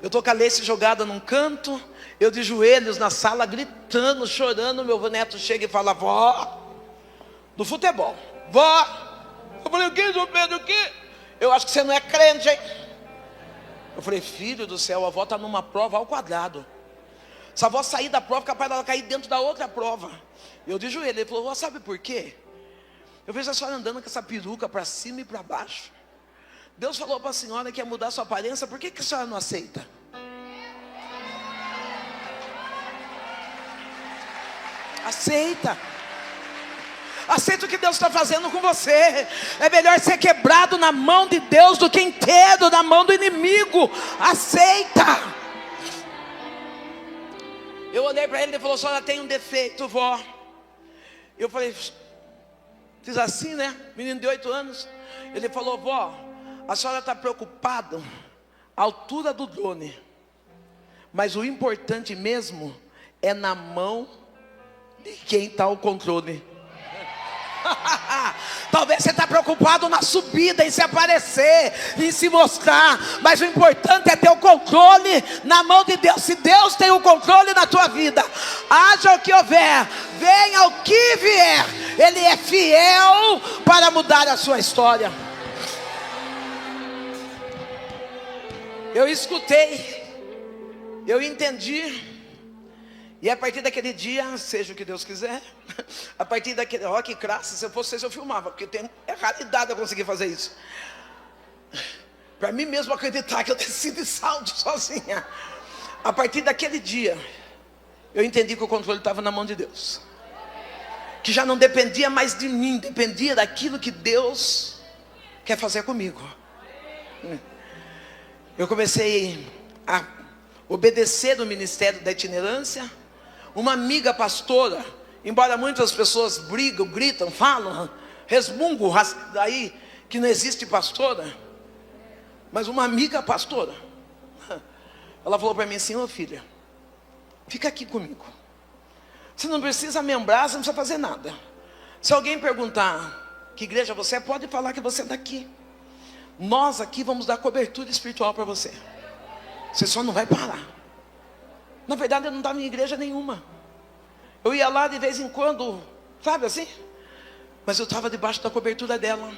S1: Eu estou com a lace jogada num canto, eu de joelhos na sala, gritando, chorando. Meu neto chega e fala, vó, do futebol. Vó, eu falei, o que, João Pedro, o que? Eu acho que você não é crente, hein? Eu falei, filho do céu, a avó está numa prova ao quadrado. Se a avó sair da prova, capaz dela cair dentro da outra prova. Eu de joelho, ele falou, vó, sabe por quê? Eu vejo a senhora andando com essa peruca para cima e para baixo. Deus falou para a senhora que ia mudar sua aparência, por que a senhora não aceita? Aceita. Aceita o que Deus está fazendo com você. É melhor ser quebrado na mão de Deus do que inteiro na mão do inimigo. Aceita. Eu olhei para ele e ele falou, a senhora tem um defeito, vó. Eu falei, fiz assim, né? Menino de 8 anos. Ele falou, vó, a senhora está preocupada à altura do drone, mas o importante mesmo é na mão de quem está o controle. Talvez você está preocupado na subida, em se aparecer, em se mostrar, mas o importante é ter o controle na mão de Deus. Se Deus tem o controle na tua vida, haja o que houver, venha o que vier, Ele é fiel para mudar a sua história. Eu escutei, eu entendi. E a partir daquele dia, seja o que Deus quiser, a partir daquele, ó que graça, se eu fosse vocês eu filmava, porque é raridade eu conseguir fazer isso. Para mim mesmo acreditar que eu decido salto sozinha. A partir daquele dia, eu entendi que o controle estava na mão de Deus. Que já não dependia mais de mim, dependia daquilo que Deus quer fazer comigo. Eu comecei a obedecer o ministério da itinerância. Uma amiga pastora, embora muitas pessoas brigam, gritam, falam, resmungam aí que não existe pastora, mas uma amiga pastora, ela falou para mim assim, ô filha, fica aqui comigo. Você não precisa membrar, você não precisa fazer nada. Se alguém perguntar que igreja você é, pode falar que você é daqui. Nós aqui vamos dar cobertura espiritual para você. Você só não vai parar. Na verdade eu não estava em igreja nenhuma. Eu ia lá de vez em quando, sabe assim? Mas eu estava debaixo da cobertura dela.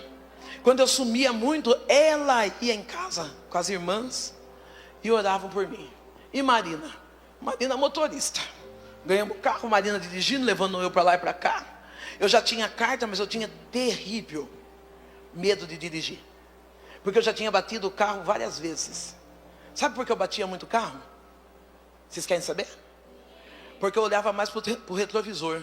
S1: Quando eu sumia muito, ela ia em casa com as irmãs e oravam por mim. E Marina motorista. Ganhamos o carro, Marina dirigindo, levando eu para lá e para cá. Eu já tinha carta, mas eu tinha terrível medo de dirigir. Porque eu já tinha batido o carro várias vezes. Sabe por que eu batia muito o carro? Vocês querem saber? Porque eu olhava mais para o retrovisor.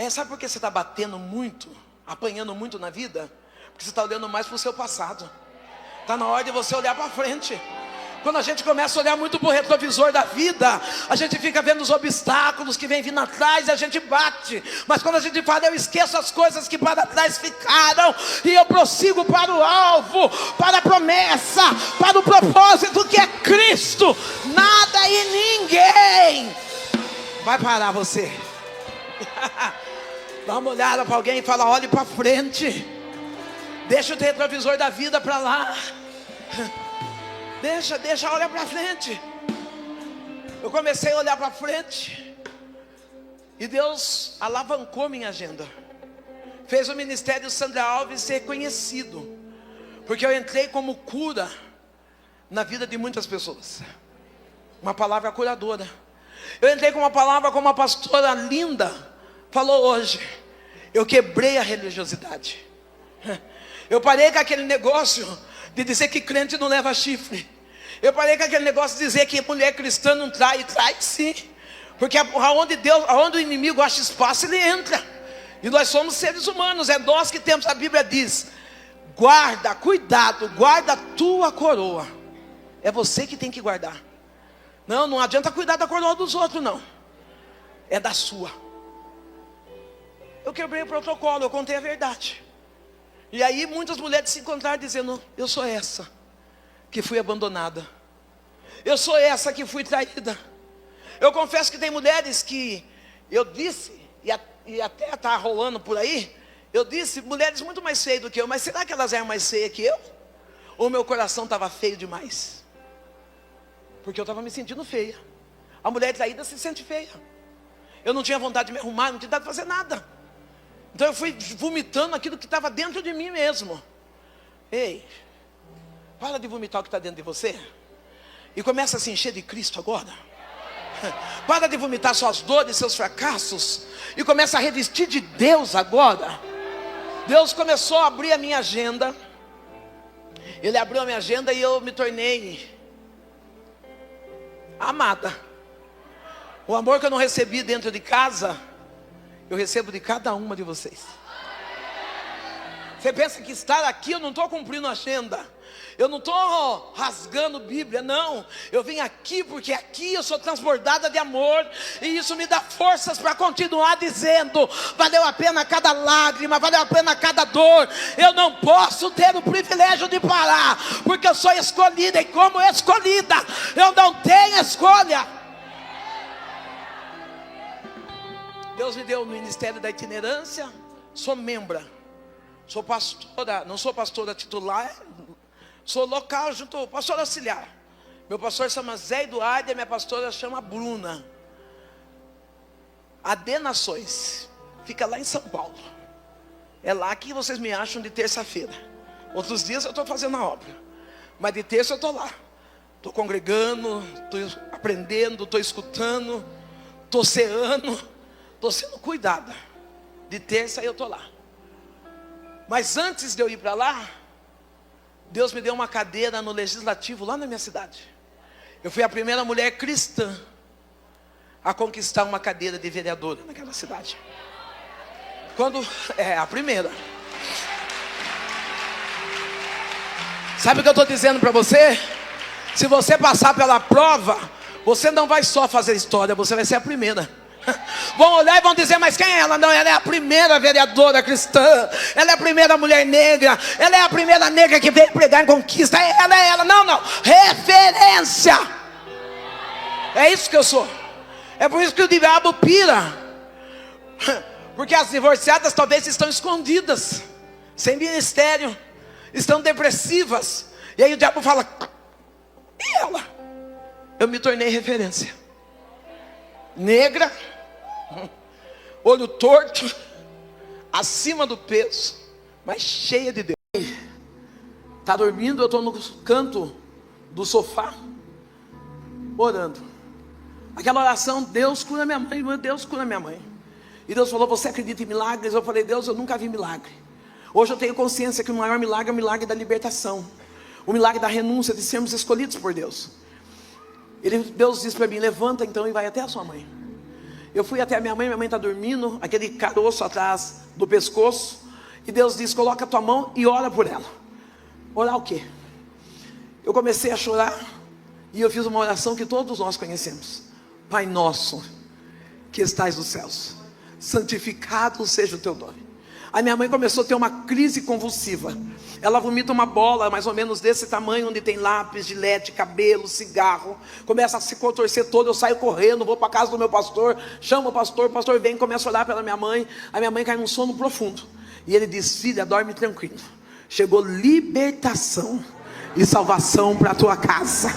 S1: Sabe por que você está batendo muito, apanhando muito na vida? Porque você está olhando mais para o seu passado. Está na hora de você olhar para frente. Quando a gente começa a olhar muito para o retrovisor da vida, a gente fica vendo os obstáculos que vem vindo atrás e a gente bate. Mas quando a gente fala, eu esqueço as coisas que para trás ficaram e eu prossigo para o alvo, para a promessa, para o propósito que é Cristo. Nada e ninguém vai parar você. Dá uma olhada para alguém e fala, olhe para frente. Deixa o retrovisor da vida para lá. Deixa, olha para frente. Eu comecei a olhar para frente e Deus alavancou minha agenda. Fez o ministério Sandra Alves ser conhecido, porque eu entrei como cura na vida de muitas pessoas. Uma palavra curadora. Eu entrei com uma palavra como a pastora Linda falou hoje. Eu quebrei a religiosidade. Eu parei com aquele negócio de dizer que crente não leva chifre. Eu parei com aquele negócio de dizer que mulher cristã não trai. Trai sim. Porque aonde o inimigo acha espaço, ele entra. E nós somos seres humanos. É nós que temos, a Bíblia diz, guarda, cuidado, guarda a tua coroa. É você que tem que guardar. Não adianta cuidar da coroa dos outros, não. É da sua. Eu quebrei o protocolo, eu contei a verdade. E aí muitas mulheres se encontraram dizendo, eu sou essa que fui abandonada. Eu sou essa que fui traída. Eu confesso que tem mulheres que eu disse, e até está rolando por aí, eu disse, mulheres muito mais feias do que eu, mas será que elas eram mais feias que eu? Ou meu coração estava feio demais? Porque eu estava me sentindo feia. A mulher traída se sente feia. Eu não tinha vontade de me arrumar, não tinha vontade de fazer nada. Então eu fui vomitando aquilo que estava dentro de mim mesmo. Ei, para de vomitar o que está dentro de você. E começa a se encher de Cristo agora. Para de vomitar suas dores, seus fracassos. E começa a revestir de Deus agora. Deus começou a abrir a minha agenda. Ele abriu a minha agenda e eu me tornei amada. O amor que eu não recebi dentro de casa, eu recebo de cada uma de vocês. Você pensa que estar aqui eu não estou cumprindo a agenda, eu não estou rasgando Bíblia, não. Eu vim aqui porque aqui eu sou transbordada de amor, e isso me dá forças para continuar dizendo, valeu a pena cada lágrima, valeu a pena cada dor. Eu não posso ter o privilégio de parar, porque eu sou escolhida, e como escolhida, eu não tenho escolha. Deus me deu o ministério da itinerância, sou membra, sou pastora, não sou pastora titular, sou local junto ao pastor auxiliar. Meu pastor chama Zé Eduardo e a minha pastora chama Bruna. AD Nações, fica lá em São Paulo. É lá que vocês me acham de terça-feira. Outros dias eu estou fazendo a obra, mas de terça eu estou lá. Estou congregando, estou aprendendo, estou escutando, estou ceando. Estou sendo cuidada. De terça eu estou lá. Mas antes de eu ir para lá, Deus me deu uma cadeira no legislativo lá na minha cidade. Eu fui a primeira mulher cristã a conquistar uma cadeira de vereadora naquela cidade. A primeira. Sabe o que eu estou dizendo para você? Se você passar pela prova, você não vai só fazer história, você vai ser a primeira. Vão olhar e vão dizer, mas quem é ela? Não, ela é a primeira vereadora cristã. Ela é a primeira mulher negra. Ela é a primeira negra que veio pregar em conquista. Ela é ela. Não, referência. É isso que eu sou. É por isso que o diabo pira. Porque as divorciadas talvez estão escondidas, sem ministério, estão depressivas. E aí o diabo fala, e ela? Eu me tornei referência. Negra, olho torto, acima do peso, mas cheia de Deus. Está dormindo, eu estou no canto do sofá, orando. Aquela oração, Deus cura minha mãe, Deus cura minha mãe. E Deus falou, você acredita em milagres? Eu falei, Deus, eu nunca vi milagre. Hoje eu tenho consciência que o maior milagre é o milagre da libertação. O milagre da renúncia, de sermos escolhidos por Deus. Deus disse para mim, levanta então e vai até a sua mãe. Eu fui até a minha mãe está dormindo, aquele caroço atrás do pescoço. E Deus disse, coloca a tua mão e ora por ela. Orar o quê? eu comecei a chorar. E eu fiz uma oração que todos nós conhecemos: Pai nosso, que estais nos céus, santificado seja o teu nome. A minha mãe começou a ter uma crise convulsiva. Ela vomita uma bola mais ou menos desse tamanho, onde tem lápis, gilete, cabelo, cigarro. Começa a se contorcer todo. Eu saio correndo, vou para a casa do meu pastor, chamo o pastor vem, começa a orar pela minha mãe. A minha mãe cai num sono profundo. E ele diz: filha, dorme tranquilo, chegou libertação e salvação para a tua casa.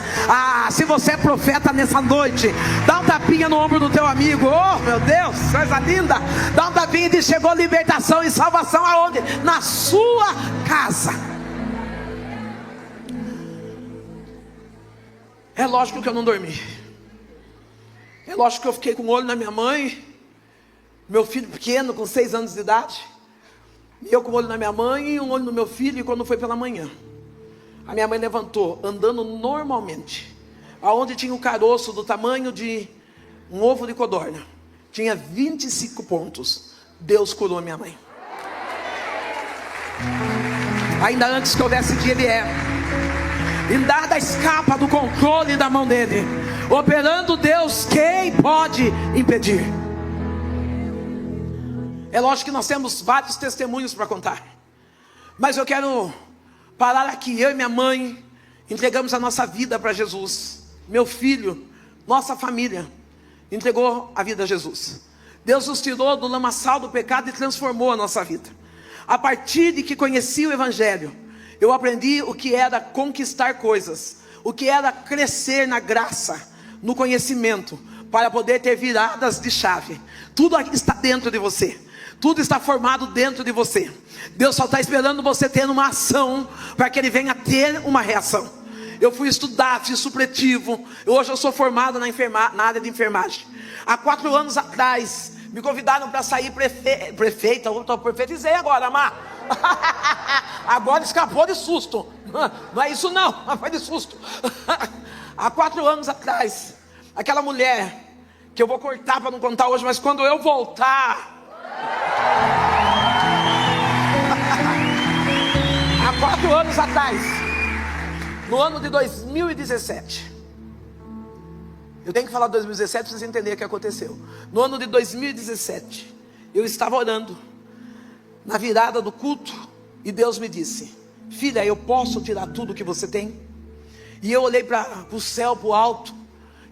S1: Se você é profeta nessa noite, dá um tapinha no ombro do teu amigo. Oh meu Deus, coisa linda. Dá um tapinha e diz: chegou libertação e salvação aonde? Na sua casa. É lógico que eu não dormi. É lógico que eu fiquei com o olho na minha mãe, meu filho pequeno com 6 anos de idade, e eu com o olho na minha mãe e um olho no meu filho. E quando foi pela manhã, a minha mãe levantou, andando normalmente, aonde tinha um caroço do tamanho de um ovo de codorna, tinha 25 pontos. Deus curou a minha mãe. Ainda antes que houvesse dia, Ele é. E nada escapa do controle da mão dEle. Operando Deus, quem pode impedir? É lógico que nós temos vários testemunhos para contar, mas eu quero parar aqui. Eu e minha mãe entregamos a nossa vida para Jesus. Meu filho, nossa família entregou a vida a Jesus. Deus nos tirou do lamaçal do pecado e transformou a nossa vida. A partir de que conheci o Evangelho, eu aprendi o que era conquistar coisas, o que era crescer na graça, no conhecimento, para poder ter viradas de chave. Tudo está dentro de você. Tudo está formado dentro de você. Deus só está esperando você ter uma ação, para que Ele venha ter uma reação. Eu fui estudar, fiz supletivo. Hoje eu sou formado na área de enfermagem. Há 4 anos atrás, me convidaram para sair prefeita. Eu profetizei agora, Amar. Agora escapou de susto. Não é isso não, mas foi de susto. Há 4 anos atrás, aquela mulher, que eu vou cortar para não contar hoje, mas quando eu voltar... Há 4 anos atrás, no ano de 2017, eu tenho que falar de 2017 para vocês entenderem o que aconteceu. No ano de 2017, eu estava orando na virada do culto, e Deus me disse: filha, eu posso tirar tudo que você tem? E eu olhei para o céu, para o alto,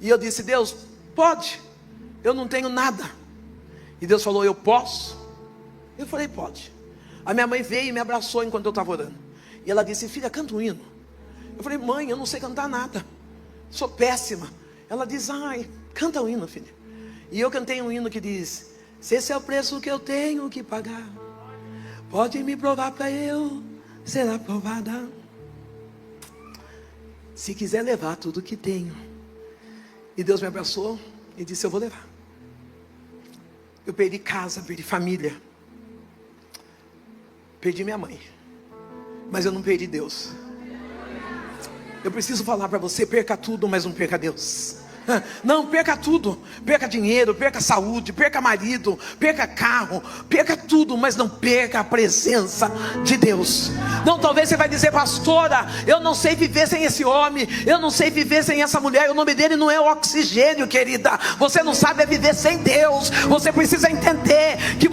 S1: e eu disse: Deus, pode, eu não tenho nada. E Deus falou: eu posso? Eu falei: pode. A minha mãe veio e me abraçou enquanto eu estava orando, e ela disse: filha, canta um hino. Eu falei: mãe, eu não sei cantar nada, sou péssima. Ela diz: ai, canta um hino, filha. E eu cantei um hino que diz: se esse é o preço que eu tenho que pagar, pode me provar para eu ser aprovada. Se quiser levar tudo que tenho. E Deus me abraçou e disse: eu vou levar. Eu perdi casa, perdi família, perdi minha mãe, mas eu não perdi Deus. Eu preciso falar para você: perca tudo, mas não perca Deus. Não, perca tudo, perca dinheiro, perca saúde, perca marido, perca carro, perca tudo, mas não perca a presença de Deus. Não, talvez você vai dizer: pastora, eu não sei viver sem esse homem, eu não sei viver sem essa mulher. O nome dele não é oxigênio, querida. Você não sabe viver sem Deus. Você precisa entender que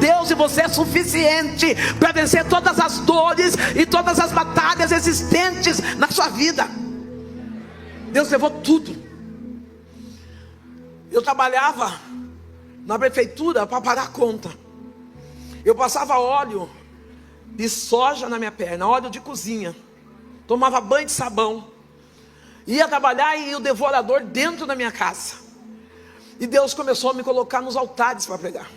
S1: Deus e você é suficiente para vencer todas as dores e todas as batalhas existentes na sua vida. Deus levou tudo. Eu trabalhava na prefeitura para pagar a conta. Eu passava óleo de soja na minha perna, óleo de cozinha, tomava banho de sabão, ia trabalhar e o devorador dentro da minha casa. E Deus começou a me colocar nos altares para pregar.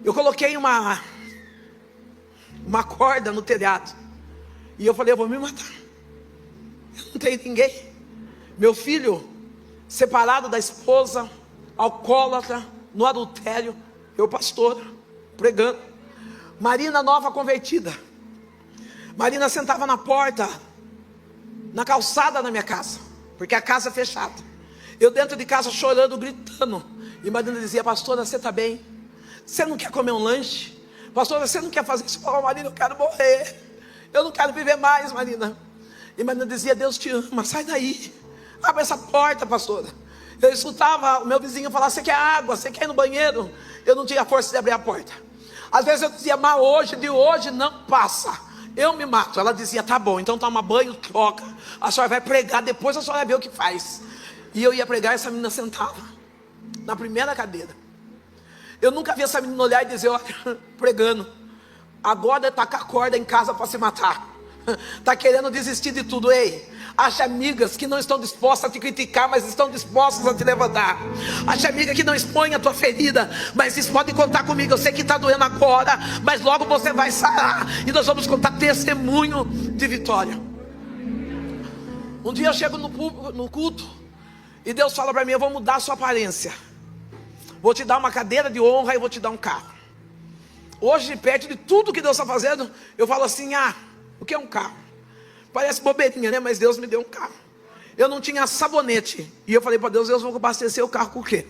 S1: Eu coloquei uma corda no telhado, e eu falei: eu vou me matar, eu não tenho ninguém. Meu filho separado da esposa, alcoólatra, no adultério, eu pastora, pregando. Marina nova convertida. Marina sentava na porta, na calçada da minha casa, porque a casa é fechada. Eu dentro de casa chorando, gritando. E Marina dizia: pastora, você está bem? Você não quer comer um lanche? Pastora, você não quer fazer isso? Oh, Marina, eu quero morrer. Eu não quero viver mais, Marina. E mas não dizia, Deus te ama, sai daí. Abre essa porta, pastora. Eu escutava o meu vizinho falar, você quer água, você quer ir no banheiro? Eu não tinha força de abrir a porta. Às vezes eu dizia, mas hoje, de hoje não passa. Eu me mato. Ela dizia, tá bom, então toma banho, troca. A senhora vai pregar, depois a senhora vai ver o que faz. E eu ia pregar, essa menina sentava na primeira cadeira. Eu nunca vi essa menina olhar e dizer, olha, pregando, agora está com a corda em casa para se matar. Está querendo desistir de tudo. Ei, acha amigas que não estão dispostas a te criticar, mas estão dispostas a te levantar. Acha amiga que não expõe a tua ferida, mas diz, pode contar comigo, eu sei que está doendo agora, mas logo você vai sarar. E nós vamos contar testemunho de vitória. Um dia eu chego no culto e Deus fala para mim, eu vou mudar a sua aparência. Vou te dar uma cadeira de honra e vou te dar um carro. Hoje, perto de tudo que Deus está fazendo, eu falo assim, o que é um carro? Parece bobeirinha, né? Mas Deus me deu um carro. Eu não tinha sabonete. E eu falei para Deus, Deus, vou abastecer o carro com o quê?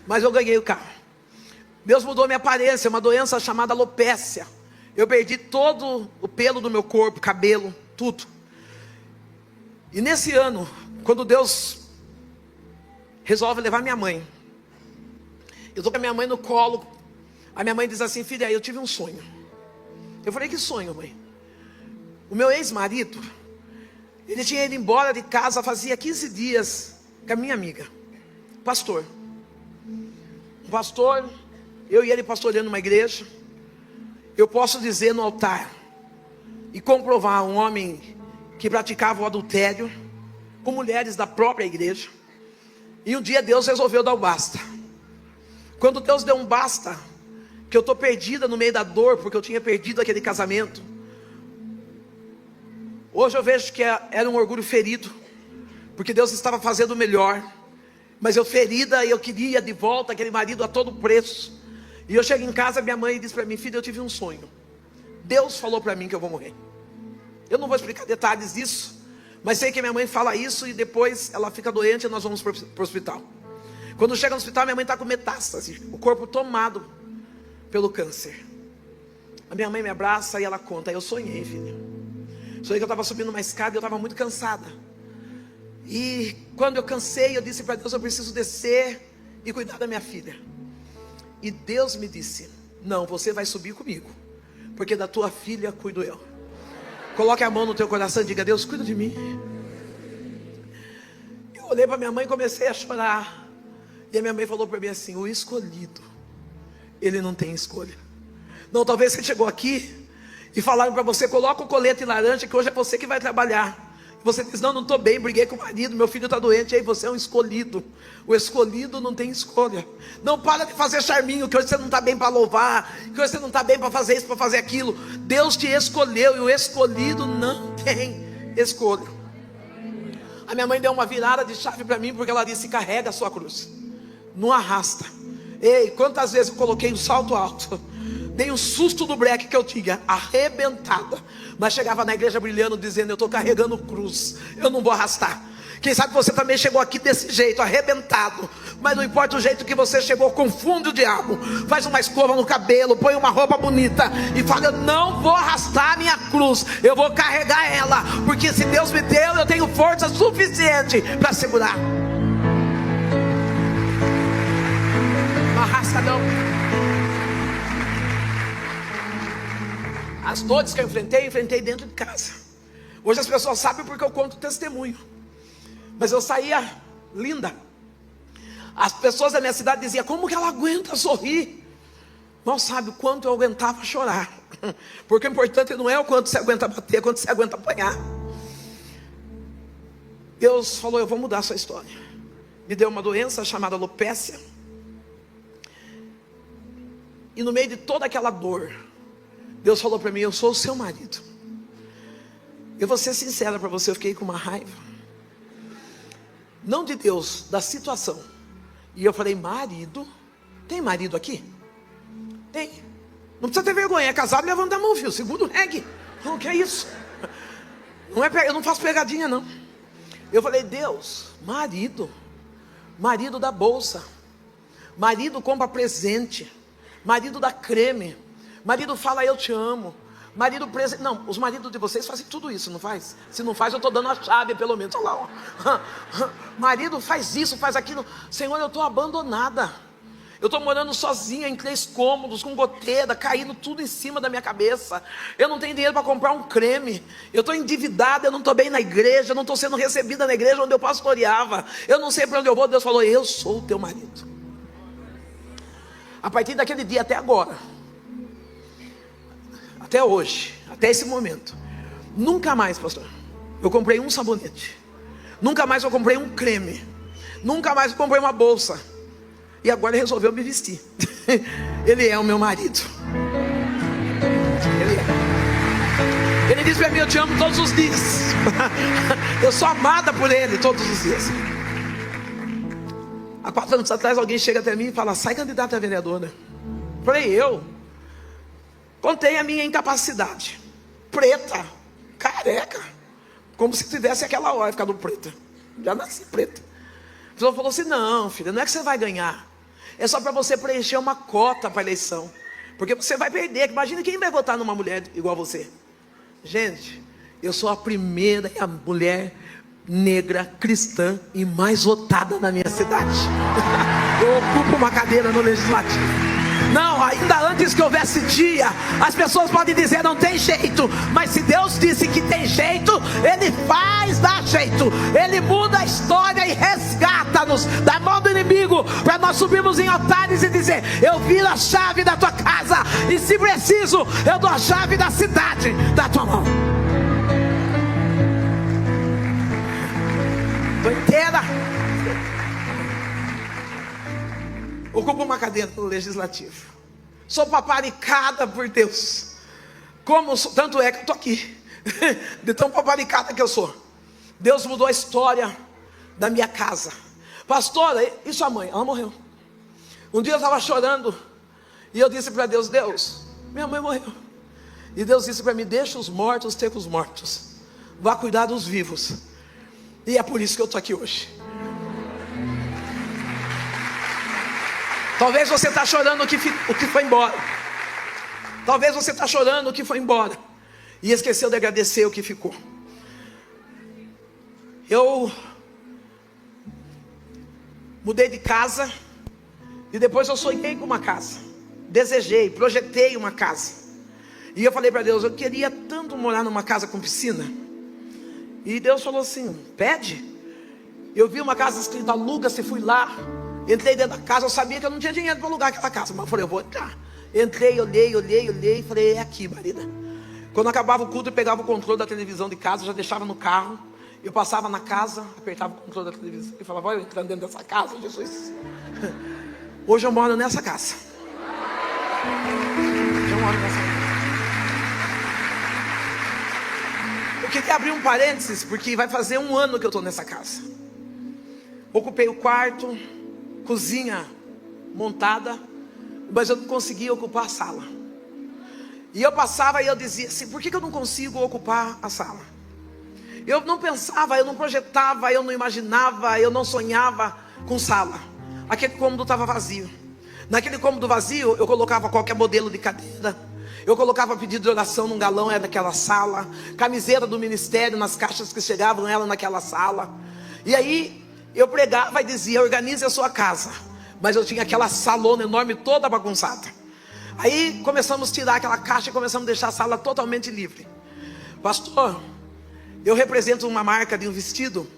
S1: Mas eu ganhei o carro. Deus mudou minha aparência, uma doença chamada alopécia. Eu perdi todo o pelo do meu corpo, cabelo, tudo. E nesse ano, quando Deus resolve levar minha mãe, eu estou com a minha mãe no colo. A minha mãe diz assim, filha, eu tive um sonho. Eu falei, que sonho, mãe? O meu ex-marido, ele tinha ido embora de casa fazia 15 dias com a minha amiga, pastor. Um pastor, eu e ele pastoreando uma igreja. Eu posso dizer no altar e comprovar um homem que praticava o adultério com mulheres da própria igreja. E um dia Deus resolveu dar o basta. Quando Deus deu um basta, que eu estou perdida no meio da dor, porque eu tinha perdido aquele casamento. Hoje eu vejo que era um orgulho ferido, porque Deus estava fazendo o melhor. Mas eu ferida, e eu queria de volta aquele marido a todo preço. E eu chego em casa, minha mãe diz para mim, filha, eu tive um sonho. Deus falou para mim que eu vou morrer. Eu não vou explicar detalhes disso, mas sei que minha mãe fala isso e depois ela fica doente e nós vamos para o hospital. Quando chega no hospital, minha mãe está com metástase, o corpo tomado pelo câncer. A minha mãe me abraça e ela conta, eu sonhei, filha. Sonhei que eu estava subindo uma escada e eu estava muito cansada. E quando eu cansei, eu disse para Deus, eu preciso descer e cuidar da minha filha. E Deus me disse, não, você vai subir comigo, porque da tua filha cuido eu. Coloque a mão no teu coração e diga, Deus, cuida de mim. Eu olhei para minha mãe e comecei a chorar. E a minha mãe falou para mim assim, o escolhido, ele não tem escolha. Não, talvez você chegou aqui e falaram para você, coloca o colete laranja que hoje é você que vai trabalhar. Você diz, não estou bem, briguei com o marido, meu filho está doente. E aí você é um escolhido. O escolhido não tem escolha. Não para de fazer charminho, que hoje você não está bem para louvar, que hoje você não está bem para fazer isso, para fazer aquilo. Deus te escolheu e o escolhido não tem escolha. A minha mãe deu uma virada de chave para mim, porque ela disse, carrega a sua cruz, não arrasta. Ei, quantas vezes eu coloquei um salto alto, dei um susto do breque que eu tinha, arrebentada, mas chegava na igreja brilhando, dizendo, eu estou carregando cruz, eu não vou arrastar. Quem sabe você também chegou aqui desse jeito, arrebentado, mas não importa o jeito que você chegou, confunde o diabo, faz uma escova no cabelo, põe uma roupa bonita e fala, eu não vou arrastar a minha cruz, eu vou carregar ela, porque se Deus me deu, eu tenho força suficiente para segurar. Não arrasta não. As dores que eu enfrentei dentro de casa. Hoje as pessoas sabem porque eu conto testemunho. Mas eu saía linda. As pessoas da minha cidade diziam, como que ela aguenta sorrir? Não sabe o quanto eu aguentava chorar. Porque o importante não é o quanto você aguenta bater, é o quanto você aguenta apanhar. Deus falou, eu vou mudar a sua história. Me deu uma doença chamada alopécia. E no meio de toda aquela dor, Deus falou para mim, eu sou o seu marido. Eu vou ser sincera para você, eu fiquei com uma raiva. Não de Deus, da situação. E eu falei, marido? Tem marido aqui? Tem. Não precisa ter vergonha, é casado, levanta a mão, filho. Segura o reggae. O que é isso? Não é, eu não faço pegadinha, não. Eu falei, Deus, marido. Marido da bolsa. Marido compra presente. Marido dá creme. Marido fala, eu te amo. Marido preso. Não, os maridos de vocês fazem tudo isso, não faz? Se não faz, eu estou dando a chave, pelo menos. Olha lá, ó. Marido faz isso, faz aquilo. Senhor, eu estou abandonada. Eu estou morando sozinha em 3 cômodos, com goteira, caindo tudo em cima da minha cabeça. Eu não tenho dinheiro para comprar um creme. Eu estou endividada, eu não estou bem na igreja, eu não estou sendo recebida na igreja onde eu pastoreava. Eu não sei para onde eu vou. Deus falou, eu sou o teu marido. A partir daquele dia até agora, até hoje, até esse momento, nunca mais, pastor, eu comprei um sabonete. Nunca mais eu comprei um creme. Nunca mais eu comprei uma bolsa. E agora ele resolveu me vestir. Ele é o meu marido. Ele diz para mim, eu te amo todos os dias. Eu sou amada por ele todos os dias. Há 4 anos atrás alguém chega até mim e fala, sai candidata a vereadora. Falei, eu? Contei a minha incapacidade. Preta, careca, como se tivesse aquela hora ficado preta. Já nasci preta. A pessoa falou assim, não filha, não é que você vai ganhar, é só para você preencher uma cota para a eleição, porque você vai perder. Imagina quem vai votar numa mulher igual você. Gente, eu sou a primeira mulher negra, cristã e mais votada na minha cidade. Eu ocupo uma cadeira no legislativo. Não, ainda antes que houvesse dia, as pessoas podem dizer não tem jeito, mas se Deus disse que tem jeito, Ele faz dar jeito. Ele muda a história e resgata-nos da mão do inimigo, para nós subirmos em altares e dizer, eu viro a chave da tua casa, e se preciso, eu dou a chave da cidade da tua mão. Estou inteira. Ocupo uma cadeira no legislativo. Sou paparicada por Deus. Tanto é que eu estou aqui. De tão paparicada que eu sou. Deus mudou a história da minha casa. Pastora, e sua mãe? Ela morreu. Um dia eu estava chorando. E eu disse para Deus, Deus, minha mãe morreu. E Deus disse para mim, deixa os mortos ter com os mortos. Vá cuidar dos vivos. E é por isso que eu estou aqui hoje. Talvez você está chorando o que foi embora. Talvez você está chorando o que foi embora e esqueceu de agradecer o que ficou. Eu mudei de casa e depois eu sonhei com uma casa. Desejei, projetei uma casa. E eu falei para Deus, eu queria tanto morar numa casa com piscina. E Deus falou assim, pede. Eu vi uma casa escrita aluga-se, fui lá. Entrei dentro da casa, eu sabia que eu não tinha dinheiro para alugar aquela casa, mas eu falei, eu vou entrar. Entrei, olhei e falei, é aqui, marida. Quando acabava o culto, eu pegava o controle da televisão de casa, já deixava no carro. Eu passava na casa, apertava o controle da televisão e falava, olha eu entrando dentro dessa casa, Jesus. Hoje eu moro nessa casa. Eu moro nessa casa. Eu queria abrir um parênteses, porque vai fazer 1 ano que eu estou nessa casa. Ocupei o quarto, cozinha montada, mas eu não conseguia ocupar a sala. E eu passava e eu dizia assim, por que eu não consigo ocupar a sala? Eu não pensava, eu não projetava, eu não imaginava, eu não sonhava com sala. Aquele cômodo estava vazio. Naquele cômodo vazio, eu colocava qualquer modelo de cadeira. Eu colocava pedido de oração num galão, era naquela sala. Camiseta do ministério nas caixas que chegavam, ela naquela sala. E aí eu pregava e dizia, organize a sua casa. Mas eu tinha aquela salona enorme, toda bagunçada. Aí começamos a tirar aquela caixa e começamos a deixar a sala totalmente livre. Pastor, eu represento uma marca de um vestido.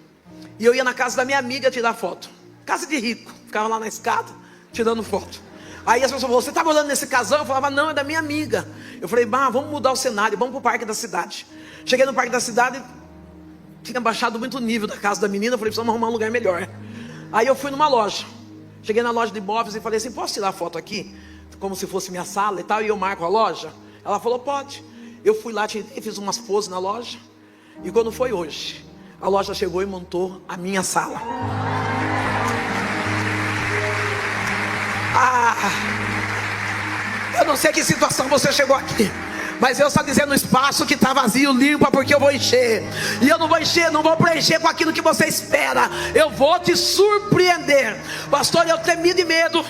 S1: E eu ia na casa da minha amiga tirar foto. Casa de rico, ficava lá na escada tirando foto. Aí as pessoas falaram, você está morando nesse casal? Eu falava, não, é da minha amiga. Eu falei, vamos mudar o cenário, vamos para o parque da cidade. Cheguei no parque da cidade, tinha baixado muito o nível da casa da menina. Eu falei, precisamos arrumar um lugar melhor. Aí eu fui numa loja. Cheguei na loja de imóveis e falei assim, posso tirar foto aqui? Como se fosse minha sala e tal, e eu marco a loja? Ela falou, pode. Eu fui lá, tirei, fiz umas poses na loja. E quando foi hoje, a loja chegou e montou a minha sala. Eu não sei que situação você chegou aqui, mas Deus está dizendo, o espaço que está vazio, limpa, porque eu vou encher. E eu não vou encher, não vou preencher com aquilo que você espera. Eu vou te surpreender. Pastor, eu tremi de medo.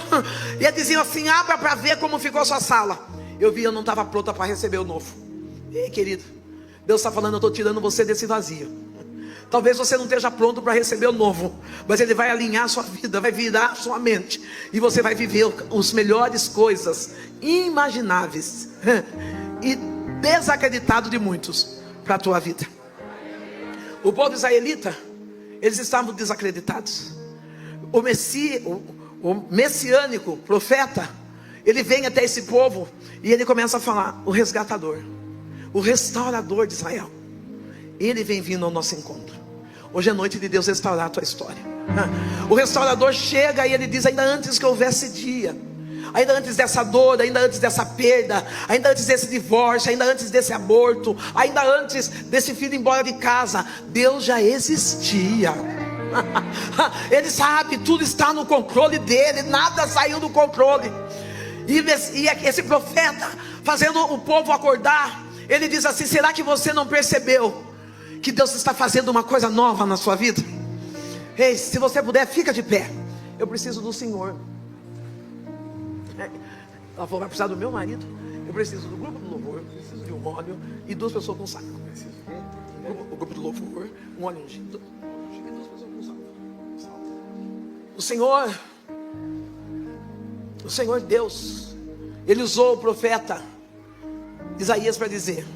S1: E ele dizia assim, abra para ver como ficou a sua sala. Eu vi, eu não estava pronta para receber o novo. Ei, querido, Deus está falando, eu estou tirando você desse vazio. Talvez você não esteja pronto para receber o novo, mas Ele vai alinhar a sua vida, vai virar a sua mente, e você vai viver as melhores coisas imagináveis e desacreditado de muitos para a tua vida. O povo israelita, eles estavam desacreditados. O messiânico profeta, ele vem até esse povo e ele começa a falar: o resgatador, o restaurador de Israel, ele vem vindo ao nosso encontro. Hoje é noite de Deus restaurar a tua história. O restaurador chega e ele diz: ainda antes que houvesse dia, ainda antes dessa dor, ainda antes dessa perda, ainda antes desse divórcio, ainda antes desse aborto, ainda antes desse filho ir embora de casa, Deus já existia. Ele sabe, tudo está no controle dele, nada saiu do controle. E esse profeta, fazendo o povo acordar, ele diz assim: será que você não percebeu que Deus está fazendo uma coisa nova na sua vida? Ei, se você puder, fica de pé. Eu preciso do Senhor. Ela falou: vai precisar do meu marido. Eu preciso do grupo do louvor, eu preciso de um óleo e 2 pessoas com saco. O grupo do louvor, um óleo ungido e 2 pessoas com saco. O Senhor Deus, Ele usou o profeta Isaías para dizer: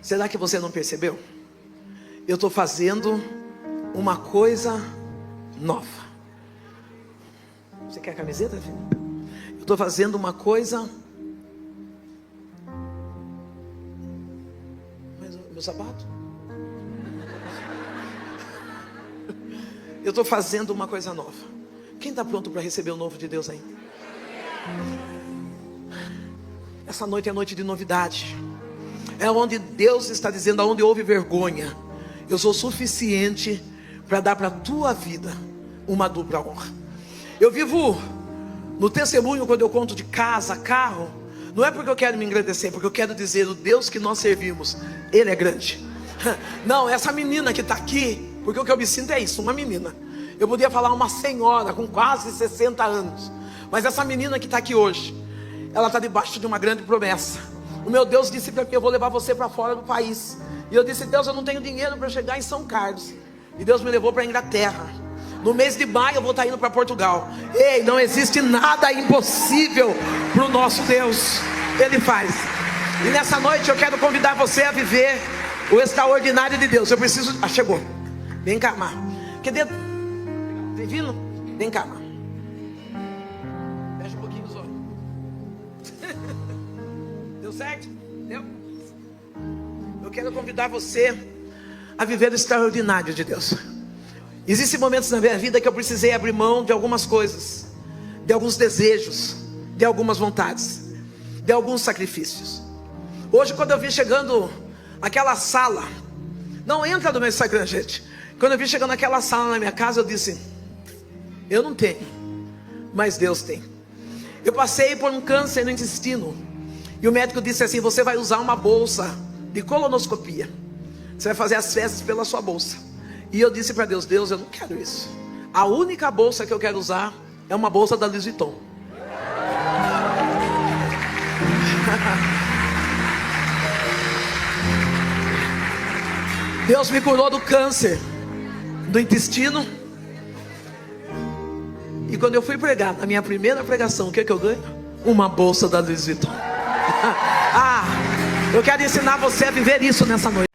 S1: será que você não percebeu? Eu estou fazendo uma coisa nova. Você quer a camiseta, filho? Eu estou fazendo uma coisa. Mas o meu sapato? Eu estou fazendo uma coisa nova. Quem está pronto para receber o novo de Deus aí? Essa noite é noite de novidade. É onde Deus está dizendo: aonde houve vergonha, eu sou suficiente para dar para a tua vida uma dupla honra. Eu vivo no testemunho quando eu conto de casa, carro. Não é porque eu quero me engrandecer, porque eu quero dizer: o Deus que nós servimos, Ele é grande. Não, essa menina que está aqui, porque o que eu me sinto é isso, uma menina. Eu podia falar uma senhora com quase 60 anos, mas essa menina que está aqui hoje, ela está debaixo de uma grande promessa. O meu Deus disse para mim: eu vou levar você para fora do país. E eu disse: Deus, eu não tenho dinheiro para chegar em São Carlos. E Deus me levou para a Inglaterra. No mês de maio eu vou estar indo para Portugal. Ei, não existe nada impossível para o nosso Deus. Ele faz. E nessa noite eu quero convidar você a viver o extraordinário de Deus. Eu preciso... chegou. Vem cá, Mar. Que dentro... Vem vindo? Vem cá, Mar. Fecha um pouquinho os olhos. Deu certo? Deu? Eu quero convidar você a viver o extraordinário de Deus. Existem momentos na minha vida que eu precisei abrir mão de algumas coisas, de alguns desejos, de algumas vontades, de alguns sacrifícios. Hoje, quando eu vi chegando aquela sala, não entra no meu Instagram, gente. Quando eu vi chegando aquela sala na minha casa, eu disse: eu não tenho, mas Deus tem. Eu passei por um câncer no intestino, e o médico disse assim: você vai usar uma bolsa de colonoscopia, você vai fazer as fezes pela sua bolsa. E eu disse para Deus: Deus, eu não quero isso. A única bolsa que eu quero usar é uma bolsa da Louis Vuitton. Deus me curou do câncer do intestino. E quando eu fui pregar, na minha primeira pregação, o que eu ganho? Uma bolsa da Louis Vuitton. Eu quero ensinar você a viver isso nessa noite.